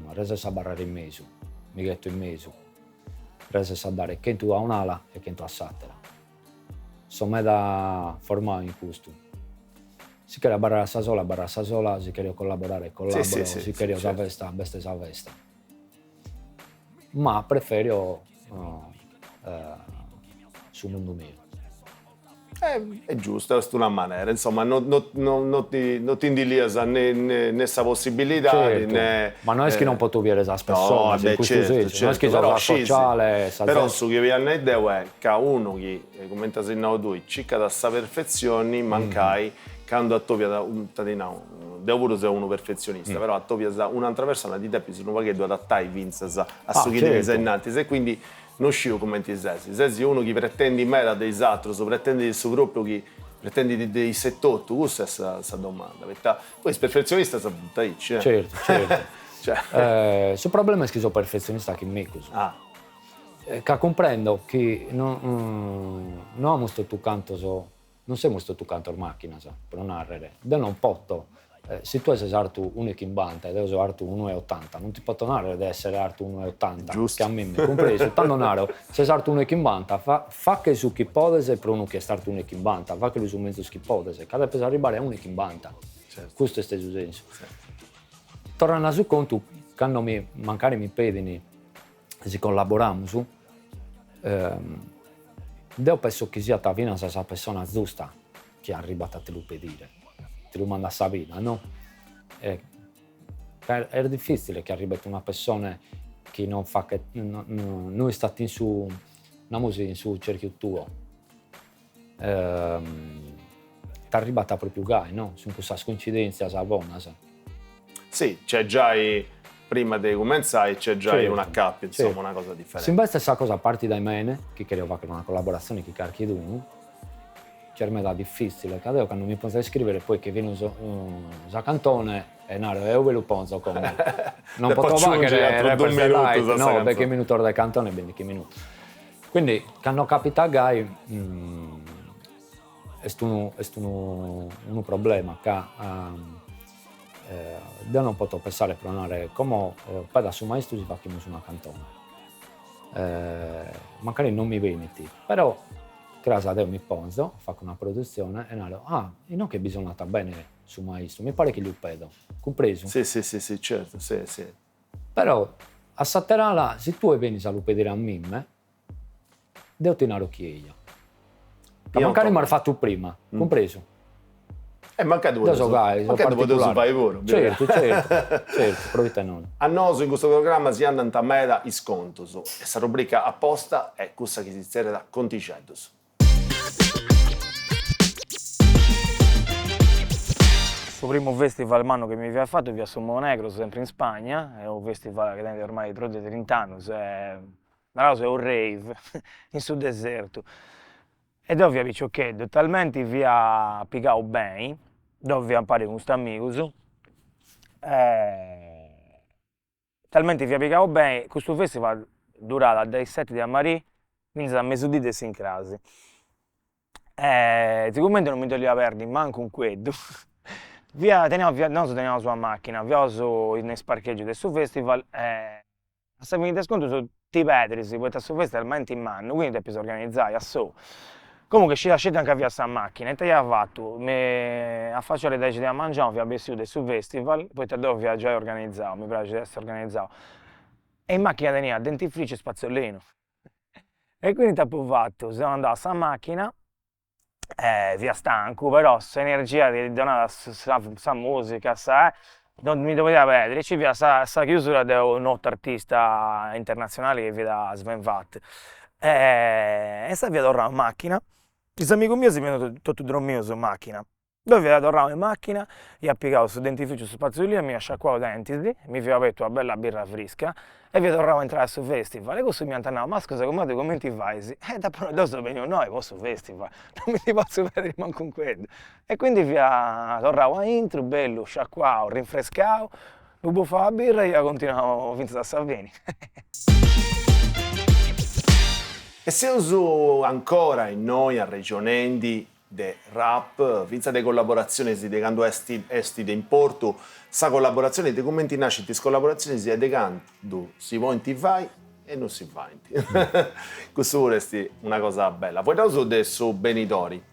resa sa barrare in mezzo, mi getto in mezzo, resa sa dare che tu a un'ala e che tu a satera. Sono da formare in questo. Si chiede barrare a sola, si chiede collaborare, collaboro, si chiede a vesta, a vesta. Ma preferio sul mondo mio. È giusto, è una maniera, insomma, non ti indiliasa né sta possibilità, Certo. né... Ma non è che non potevi vedere questa persona, beh, in questo senso, non è che però la scesi. sociale... Però su che vi hanno detto è che uno che, come ti sei detto tu, cicca da sta perfezione, mancai, quando a Topia da devo pure essere uno perfezionista, però a Topia da un'altra persona di te più sono che due adattare i Vinces a su chi devi certo. innanti, e quindi non scio come ti sei. Se sei uno che pretende me da dei altri, pretende il suo gruppo che pretende dei 7-8, questa è questa domanda. Perché poi il perfezionista si butta lì, Certo. Cioè. Il problema è che sono perfezionista che me così. Che comprendo che non amo sto tu canto, non siamo sto tu canto in macchina, per non arrere. Da non potto. Se tu sei arto unico in banda ed io arto 1,80, non ti posso narrare di essere arto 1,80, giusto, che a me mi compreso. Tanto naro, se arto unico in banda, fa che su chi potesse per uno che è stato unico in banda, fa che lui su mezzo chi potesse, cada per arrivare a unico in banda. Certo. Questo è il senso. Tornando su conto, quando magari mi pedini, se collaboriamo su, io penso che sia Tavina la persona giusta che è arrivata a te lo pedire. Te lo manda a Sabina, no? È difficile che arrivi una persona che non fa che non è stata in su una musica in su cerchio tuo. Ti è arrivata proprio gai, no? Su questa coincidenza buona. Sì, c'è già prima di cominciare c'è già un accappio, insomma, una cosa differente. Se invece questa cosa parte da me, che credo che una collaborazione che carchi d'uno, per me è difficile, che quando mi posso scrivere poi che viene un cantone e io ve lo penso come non posso fare per like, no, perché minuto del cantone è 20 minuti. Quindi quando capita a Gai è un problema che io non posso pensare per non come poi da su maestro si fa che su una cantone. Magari non mi veniti, però grazie a Dio mi penso, faccio una produzione e non che bisogna andare bene su maestro, mi pare che lui pedo, compreso? Sì, certo, sì. Però a Satterala, se tu vieni a pedire a me, devo tenere chiesa. Magari mi ha fatto prima, compreso? Manca due fare lavoro. Certo, provate non. A noi in questo programma si andano a meta i scontos e questa rubrica apposta è questa che si chiama da Conticentos. Il primo festival manno che mi aveva fatto via Sommo Negro, sempre in Spagna, è un festival che tiene ormai più di 30 anni, è un rave in sul deserto. E dove vi ciocchedo, talmente vi ha piccato bene, dove vi ha imparato con questo amico, talmente vi ha piccato bene, questo festival durava dai 7 di marì, quindi da mezzodì si incrasi. Sicuramente non mi toglieva perdi, manco un queddo. Non teniamo sulla macchina, via nel parcheggio del suo festival, a Savini di sconto sono ti pedri, si può essere su festival, ma in mano, quindi devi organizzare a so. Comunque ci lasciate anche via sta macchina, e ti ha fatto, a faccia le 10 di mangiare, vi ha vissuto sul festival, poi te devo viaggiare organizzato, mi piace essere organizzato. E in macchina tenia dentifricio e spazzolino. E quindi ti ho fatto, siamo andati a sta macchina, via stanco, però questa energia di donare questa musica, non mi doveva perdere. Ci via sta chiusura di un altro artista internazionale che vi da Sven Vatt. E sta via tornare in macchina. Questo amico mio si è venuto tutto dormito in macchina. Dove via tornare in macchina, gli ha piegato sul dentifricio su spazzolino, mi ha sciacquato i denti, mi aveva aperto una bella birra fresca e via tornavo a entrare sul festival. E questo mi ha detto, ma scusa, come ti fai? Dopo venivo noi, posso festival, non mi ti posso vedere manco un quello. E quindi via tornavo a intro, bello, sciacquato, rinfrescato, dopo fa la birra e io continuavo fino a Savini. E se uso ancora in noi a regionendi de rap, vinza de collaborazioni di quando esti di importo, sa collaborazione di commenti nasce di collaborazioni si è de quando si vuoi vai e non si va. Questo vorresti una cosa bella. Poi da uso adesso benitori.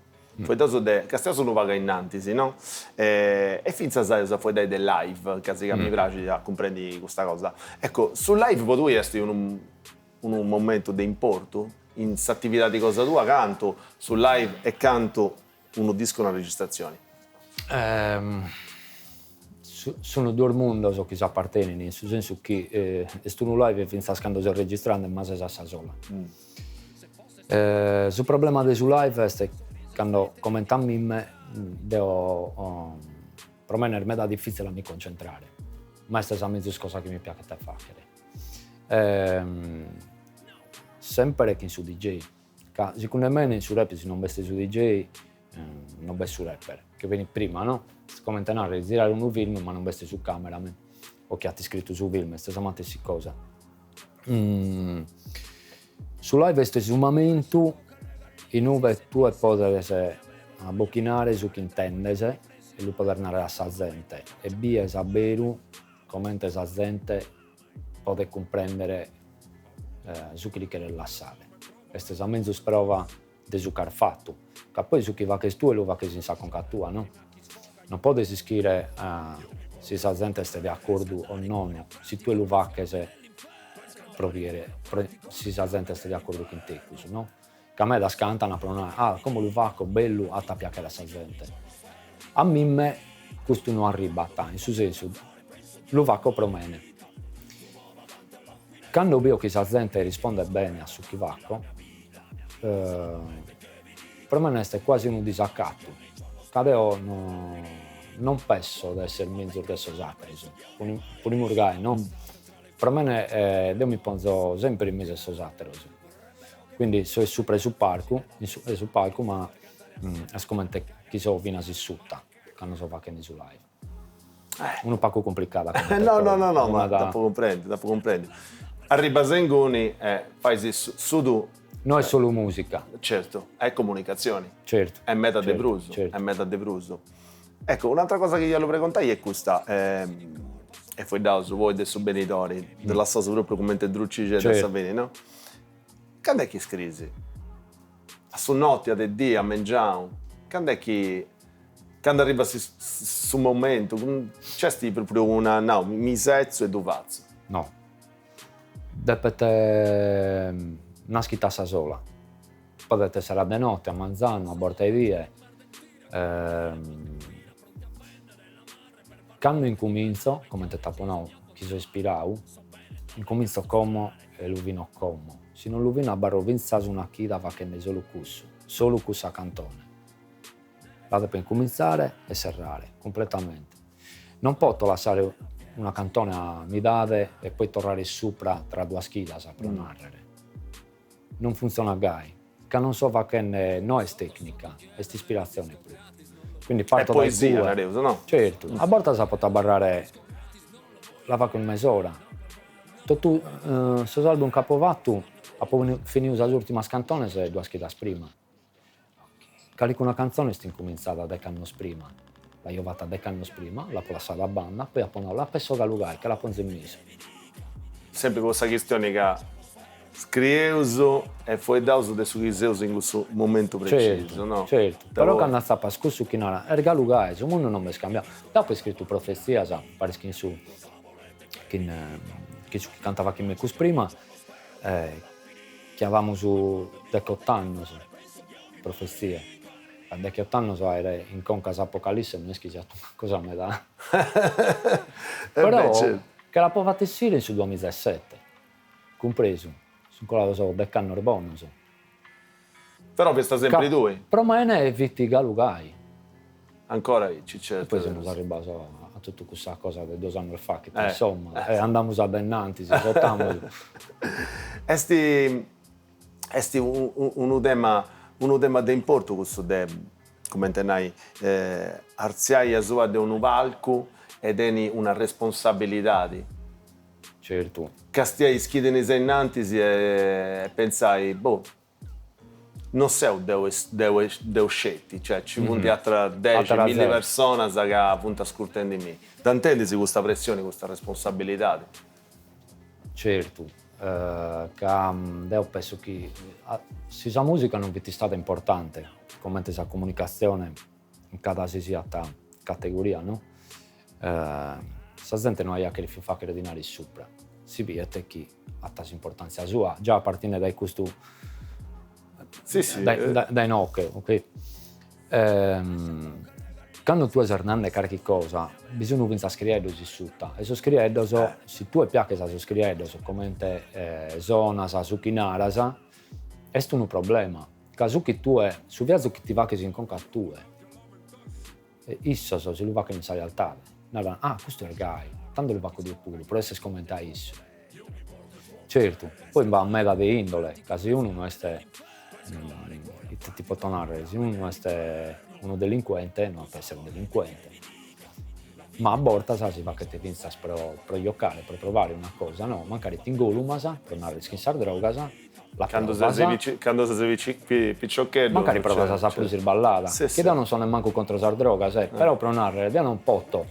Poi da uso de Castello sono vaga innanti, no? E finza sai cosa poi dai del live, che mi piace a comprendi questa cosa. Ecco, sul live poi tu esti un momento di importo in attività di cosa tua, canto, su live e canto uno disco, una registrazione? Sono due mondi che si appartengono, nel senso che sto in live e finza quando sto registrando ma si sa sola. Il problema del live è che quando commento me devo per me è mega difficile a mi concentrare, ma è stessa mezzo cosa che mi piace fare. Sempre che su DJ, secondo me su rap se non vesti su DJ non vesti su rapper, che vieni prima, no? Come a girare un film ma non vesti su camera, o che ha scritto su film, stessa stessa cosa. Su live è un momento in cui tu puoi abbochinare su chi intende e lui può narrare a sa gente e via sapere come sa gente può comprendere su chi che rilassare. Questa è mezzo prova di giocare fatto, che poi su chi va che tu e lui va che si sa con tua, no? Non puoi scrivere se la gente sta d'accordo o non, se tu e lui va che se la gente sta d'accordo con te, no? Che a me da scantano a come lui va, bello, a te piace la gente. A me questo non arriva a te, in suo senso, lui va con promene. Quando vedo che la gente risponde bene a su chi va, per me è quasi un disaccatto. Cadeo non penso di essere mezzo adesso esatto, pure i murgai, no? Per me io mi pongo sempre in mezzo a esatto. Quindi sono super sul palco, ma è come chi so fino a sutta, quando so facendo su live. Un poco complicata. No, ma dopo comprendi. Arriva Zengoni e fai su. Non è solo musica. Certo, è comunicazione. Certo. È meta certo, de bruso. Certo. È meta de bruso. Ecco, un'altra cosa che io lo preguntai è questa. E poi da voi adesso benitori, della storia proprio come te drucci da sapere, no? Quando è che scrivi? A su notte, a dedì, a mangiare? Quando è che... Quando arriva su un momento, c'è proprio una... No, mi sezzo e tu vazzo. No. Depete una schittassa sola. Potete essere di notte, a manzano, a borda di vie. Quando incomincio, come ti tapo no, chi sono ispirato, incomincio come e lo vino come. Se non lo vino a barro vinza una chida va che ne solo cusso a cantone. Vado per incominciare e serrare completamente. Non posso lasciare una cantone a midade e poi tornare sopra tra due schide a narrare. Non funziona gai, che non so che non è tecnica, è ispirazione più. Quindi parto dai due. No? Certo, a volte si può barrare la va con mezz'ora. Tu se salvo un capovatto, a poi finire l'ultima cantone se due schide prima. Carico una canzone sta incominciata 10 anni prima. La io vata 10 anni prima, la passata a banda, poi appunto la pesso da lugai, che la ponzo in mese. Sempre questa questione che scrieuso e poi dauso de su chiseus in questo momento preciso, certo, no? Certo, però quando sta a scusso chi non erga lugai, il mondo non mi scambia. Dopo ho scritto profezia, pare che su chi cantava chi me cus prima, che avevamo su 18 anni, profezie. A 18 anni era in concas apocalisse, non è schiato cosa me dà. Però certo. Che la può fare su 2017, compreso, su quella cosa beccano urbano. Però per sta sempre due. Però me ne è vittiga lugai. Ancora ci certo. E poi siamo arrivati a tutta questa cosa del 2 anni fa, che insomma, andiamo a Bennanti, si soltamo. Esti un tema di importo questo de, come tenai, arziaia sua di un valco ed è una responsabilità. Certo. Castiai schide nei sennanti e pensai, non sei devo scetti, cioè ci punti tra 10.000 persone che punta ascoltando di me. T'intendi questa pressione, questa responsabilità? Certo, io penso che se la musica non è stata importante, come la comunicazione in cada categoria, no? La gente non ha che fa che dinari sopra. Si vede che ha importanza sua, già a partire da questo Sì, sì. Dai nocche, ok? Quando tu esernande qualche cosa, bisogna pensare a scrivere si sutta. E su scrivere, se tu piace a scrivere, come zona, su chinara, è un problema. Caso che tu su viaggio che ti va che si incontra tu isso se lo va che mi sa realtà. Questo è il guy, tanto lo va con Dio pure, può essere scommentare isso. Certo, poi va a meta di indole, se uno non è tipo tonare, se uno non è uno delinquente, non può essere un delinquente. Ma a borta si va che ti pensi per giocare, per provare una cosa, no? Magari ti ingolumasa, per andare a schinsare droga, quando sei piccioccheddo. Magari provare a sapere si ballata. Che non sono nemmeno contro la droga, però per andare non potto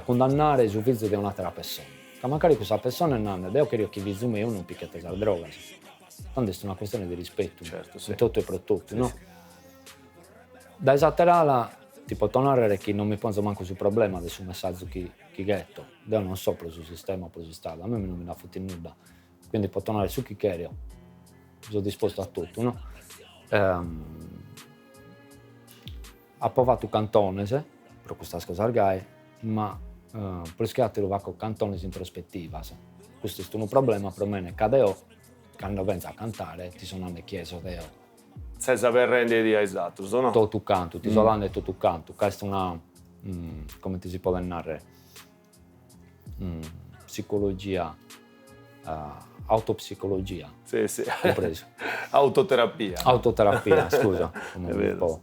condannare il giudizio di un'altra persona. Che magari questa persona non è che chi viso me non picchiate la droga. Quando è una questione di rispetto, certo, di tutto e per tutto, no? Da esagerare, ti può tornare che non mi penso manco sul problema del suo messaggio che getto. Io non so sul sistema o sul stato, a me non mi dà futti nulla. Quindi può tornare su chi chiedo. Sono disposto a tutto, no? Ha provato cantonese, per questa cosa orgai, ma per schiatti lo va con cantonese in prospettiva. Questo è un problema per me, cadeo, quando vengo a cantare, ti sono anche chiesto deo. Senza saper rendere di esatto, no? Tutto canto, ti sono anche tutto canto. Questa è una, come ti si può narrare, psicologia, autopsicologia. Sì. Compreso. Autoterapia, scusa. È vero.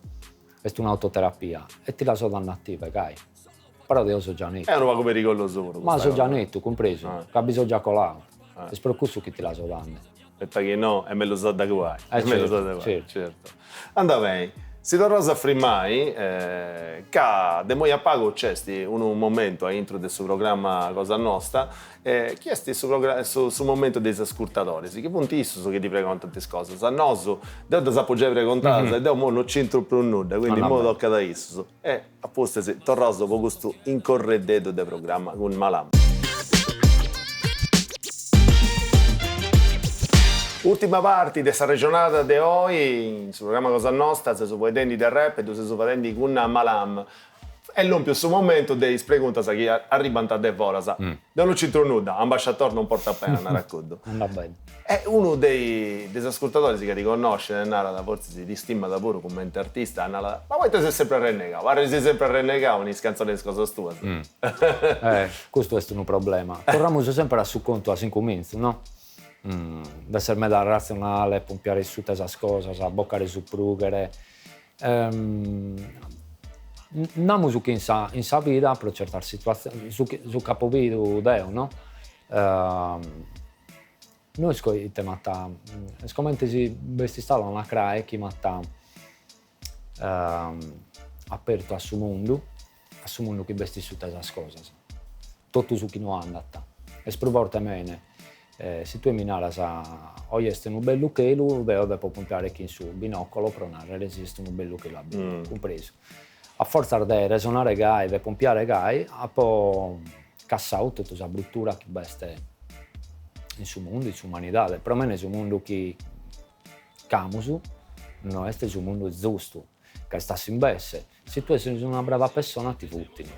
Questa è un'autoterapia e ti la so dannattiva, dai. Però io so già netto. È un poco pericoloso. Ma so già netto, compreso. Che bisogna già colato. E spero che ti la so danne. Aspetta che no, e me lo so da guai. Certo. Andà bene. Si torna a frimmai, che de moi a pago c'è un momento a intro del suo programma Cosa Nostra, chiesti sul momento dei ascoltatori, che punti su che ti pregono tante cose. A noso, devo sapere precontare, e devo non c'entro più nulla, quindi mo tocca da isso. E apposta se torna con questo incorredetto del programma con Malam. Ultima parte di questa regionata di oggi, sul programma Cosa Nostra, se sono vedendo del rap e se sono vedendo con Malam. E non più su momento dei pregunta a chi arriva a te vorasa. Non c'entro nulla, ambasciatore non porta appena, non racconto. Andà bene. È uno dei ascoltatori che riconosce, forse si distima da pure come artista, ma voi sei sempre rennegato, guarda sei sempre rennegato, ogni canzone di cosa tua. Questo è un problema. Torniamo sempre a su conto a 5 minuti, no? Da essere me da razionale, pompiare su queste cose, a boccare su prughere. Andiamo su chi in sa vita per certe situazioni, su capovido deo, no? Noi scoite matta, scommente si vesti stato una crae che matta aperto a su mondo che vesti su queste cose. Tutto su chi non è andata. E sprovorte bene. Se tu minaras o è un bello chelo, devo pompiare chi in su binocolo per non esiste un bello chelo compreso. A forza di resonare gai, di pompiare gai, a poi cassare tutta questa bruttura che veste in suo mondo, in sua umanità. Per me è un mondo che camusu, non è un mondo giusto, che sta in besse. Se tu sei una brava persona, ti vutti.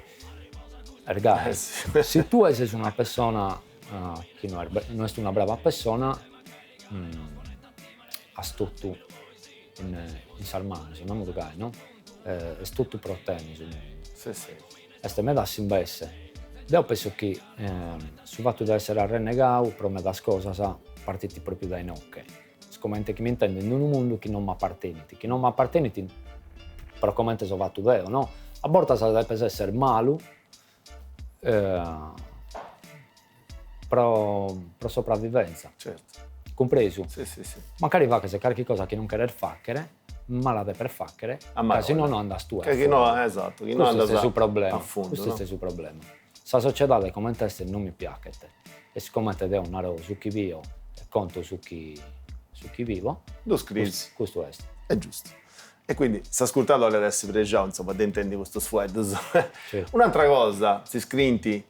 Se tu sei una persona che non è una brava persona, ha tutto in salmano, se non mi ricordo, no? È tutto per te, sì. E me da simbesse. Io penso che sul fatto di essere rennegato, per me da cosa partiti proprio dai nocche. Scommente che mi intendo in un mondo che non mi appartiene, per come sono fatto io, no? A volte deve essere malo, pro sopravvivenza, certo. Compreso. Sì. Magari va che se carichi cosa che non querer facchere, ma la deve per facchere, se no non andas tu. Che no, esatto, che non andas sul problema. Questo è il suo problema. La società come te non mi piace e siccome te devo una roba su chi vivo e conto su chi vivo, questo è giusto. E quindi, se ascoltatore adesso per già, insomma, intendi questo sfuetto. Certo. Un'altra cosa, si scrinti,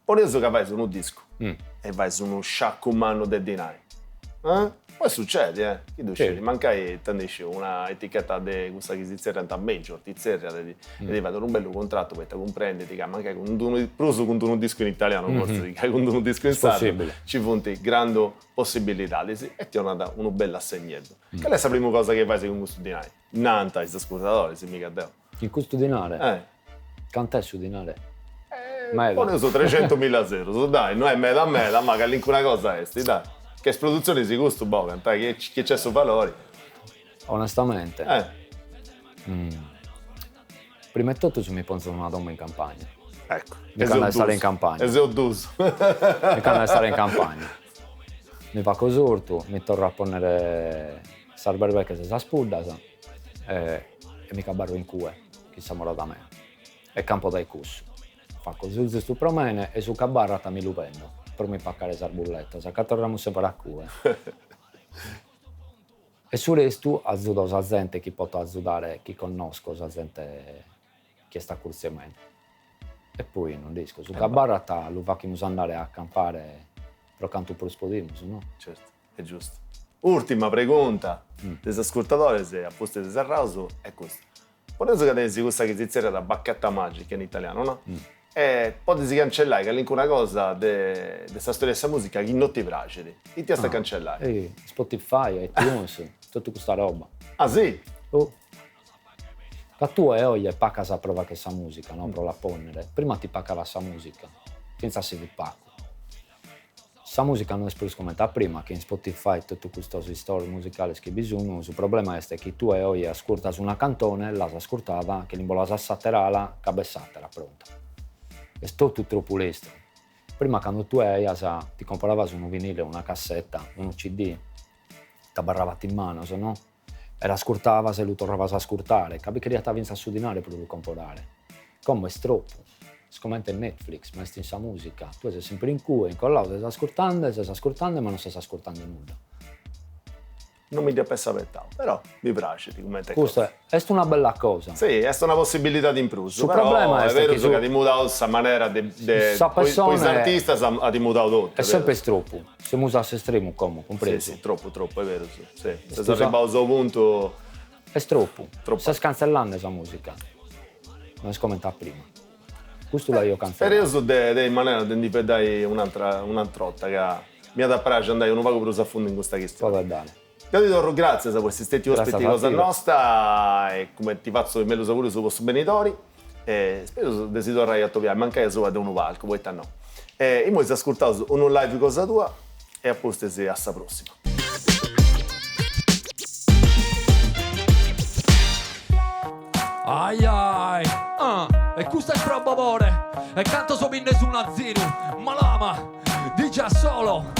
poi che vai su un disco e vai su uno sciacco umano del dinari. Poi poi succede, Chi dice, Sì. mancai tendesci una etichetta di questa che si zerra a major, ti zerra, e ti vedono un bello contratto per te comprendi, ti mancai con un disco in italiano, forse, con un disco in sardo, Possibile. ci fonti grandi possibilità, e ti hanno dato una bella assegnato. Qual è la prima cosa che fai con questo dinai? Nanta, i ascoltatori, se mica devo. In custodinare? Quant'è su dinare? Meda. Poi su 300.000 euro, dai, non è meda, ma che una cosa è, dai. Che produzione si costa, boh, che c'è su valori. Onestamente. Prima di tutto se mi penso una tomba in campagna. Ecco. Mi canna stare in campagna. Esoduso. Mi canna stare in campagna. Mi fa cosurto, mi torno a ponere salverbe che si sa spudda e mi cabarro in cue, che si mora da me. E campo dai cusso. Fa così su promene e su cabarra mi lupendo. Per mi paccare sarbulletta, se torniamo sempre a cue. E su resto azzudo la gente chi posso azzudare, chi conosco, la gente che sta cursiamente. E poi non dico, su cabarra lo facciamo andare a campare per canto per spodimus, no? Certo, è giusto. Ultima pregunta degli ascoltatori, se a posto di Serrauso, è questa. Potete che questa che si zera da bacchetta magica in italiano, no? E potete cancellare che una cosa di questa storia di questa musica che non ti piace, e ti sta cancellare. Spotify, iTunes, tutta questa roba. Ah sì? Che tu e oggi pacca a prova che sa musica, no? Per la ponnere. Prima ti paccava sa musica, senza si vi pacco. Sa musica non è più scommetta prima che in Spotify tutti questi storie musicali che bisogno. Il problema è che tu e oggi ascolti una cantone, la ascoltava, che l'imbola satterala, cabezzatela pronta. È tutto troppo lestro. Prima quando tu ti compravas un vinile, una cassetta, un CD, ti barravate in mano, se no? Era ascoltavas e lo tornavas a ascoltare, capi che riattavi a sudinare per lo comprare. Come è troppo. Scommente Netflix, ma è in musica. Tu sei sempre in cui, incollato, stai ascoltando, ma non stai ascoltando nulla. Non mi dia pensare, però mi piace di come te. Questa è una bella cosa. Sì, è una possibilità di impruso, però problema è vero che che ti muta questa maniera di poi l'artista ha mutato tutto. È sempre troppo, se usa estremo come, compreso. Sì, troppo, è vero, sì. Se si arriva a questo punto... È troppo. Stai cancellando questa musica. Non è commentata prima. Questo l'ho io cancellato. E io so di maniera di dare un'altrotta che mi ha da piacere andare un po' più a fondo in questa questione. Va bene. Io ti do grazie per questi stati ospiti cosa nostra e come ti faccio il meglio sapore su vostri benitori e spero di tornare a trovare mancare solo da un palco, poi no. E io mi ho ascoltato un live cosa tua e a posto e alla prossima. Ai ai, e questo è il probabore, e canto so binne su una ziru, malama, dice solo,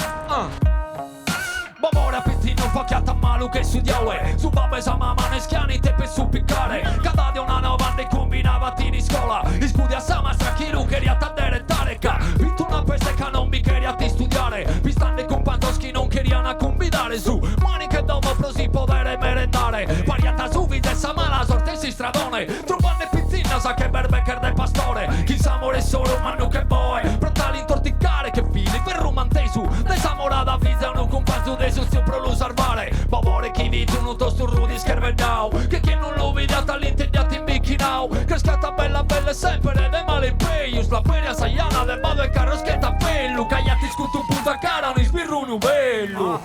Babora pittino pacchiata malu che studiaue su babbe sa mamma ne schiani te per su piccare cada di una novanta e combinava in scuola scudi a sama strachiru che riattendere tareca pitto una peste che non mi queria ti studiare pistande con pantoschi non queriano convidare su mani che dopo prosi potere merendare variata su vide sa mala sorte si stradone trovane pizzina sa che berbecker del pastore chi sa amore solo ma non che boy brutali intorticare che fili per romantesu desamorata visa non companzo de su pro lo salvare babore chi vito non tosto rudi scherve now che chi non lo vede all'interdiati in bicchi now che scatta bella sempre de male peius la feria saiana del vado e carro schietta bello cagliati scuto un punto a cara un sbirruno bello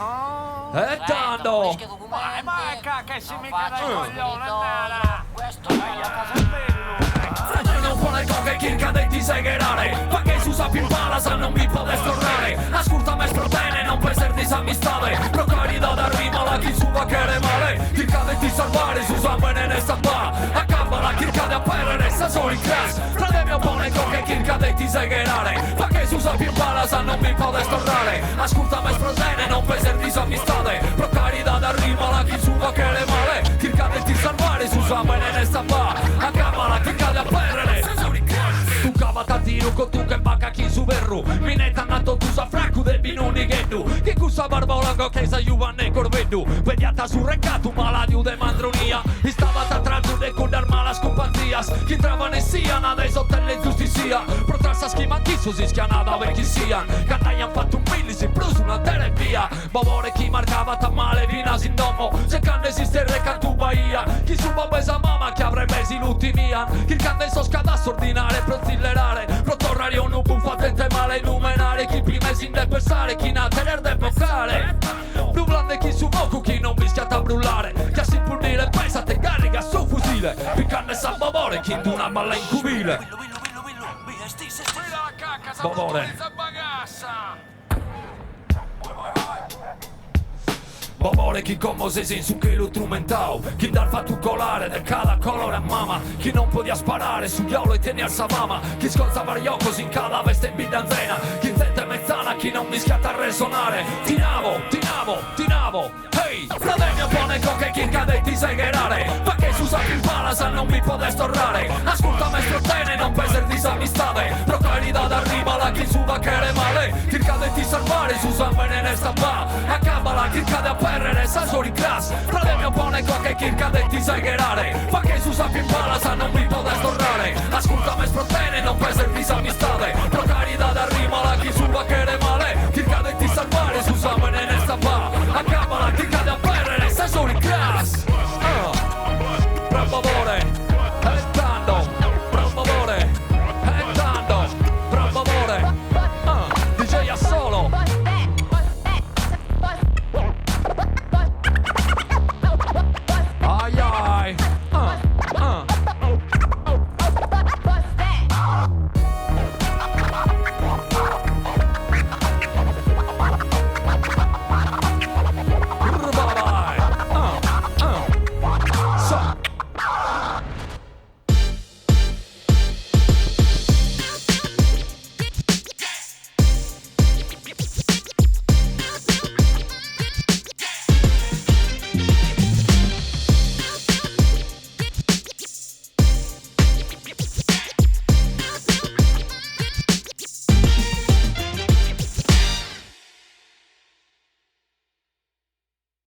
e tanto Ma è cacca si mica dai coglione andare questo è la casa bello non pone coca e chirca de ti segherare fa che su sapi impara sa non mi può estornare ascolta me sprotene non puoi essere disamistare procarità d'arrivo la chi su va che re male chirca de ti salvare su sa bene ne sta qua accamba la chirca de appare resta solo in class frate mio pone coca e chirca de ti segherare fa che su sapi impara sa non mi può estornare ascolta me sprotene non puoi essere disamistare procarità d'arrivo la chi su va che re male chirca de ti salvare su sa bene ne sta qua accamba la chirca de appare tu cavata tiro con tu che bacca chi su verru minetta nato tu sa fracco del binuni che tu che cusa barbolango che sa giovanne corveddu vediata sul reccato maladio de mandronia mi stava t'attrando de cordar malas companzias chi trava ne sia nada e sottelle giustizia protrassa schima chi su si schianava per chi sia canaglia han fatto un billi si prusa una terra via. Bavore chi marcava tammale vina sin dopo. Se can esistere cantu Bahia. Chi suba besa mama che avrai mesi l'ultimi anni. Chi canta so scadasso ordinare pro zillerare. Pro tornare un buon fatente male illuminare. Chi prima si indepessare. Chi na tener de vocale. Più blande chi su mocu chi non mischiata a brullare. Chi a si punire pensa te carica su fucile. Chi canne sa bavore chi tu una balla incubile. Bavore Bavore chi come se si su che lo strumentao. Chi dal fa tu colare del cada colore a mama. Chi non podia sparare su diavolo e tieni al savama. Chi scorza variocos in cada veste in bidanzena. Chi sente mezzana chi non mischiata a resonare. Tinavo Hey, fratello pone con che chi cade ti segherare. Ma che su sa il palasa non mi può storrare. Ascolta mestro bene non peser disamistade. Proclairità d'arriba la chi su va che re male. Chi cade ti salvare su san bene ne sta va. Accabala chi cade a perrere sa solo in class. Fratello pone con che chi cade ti segherare. Ma che su sa il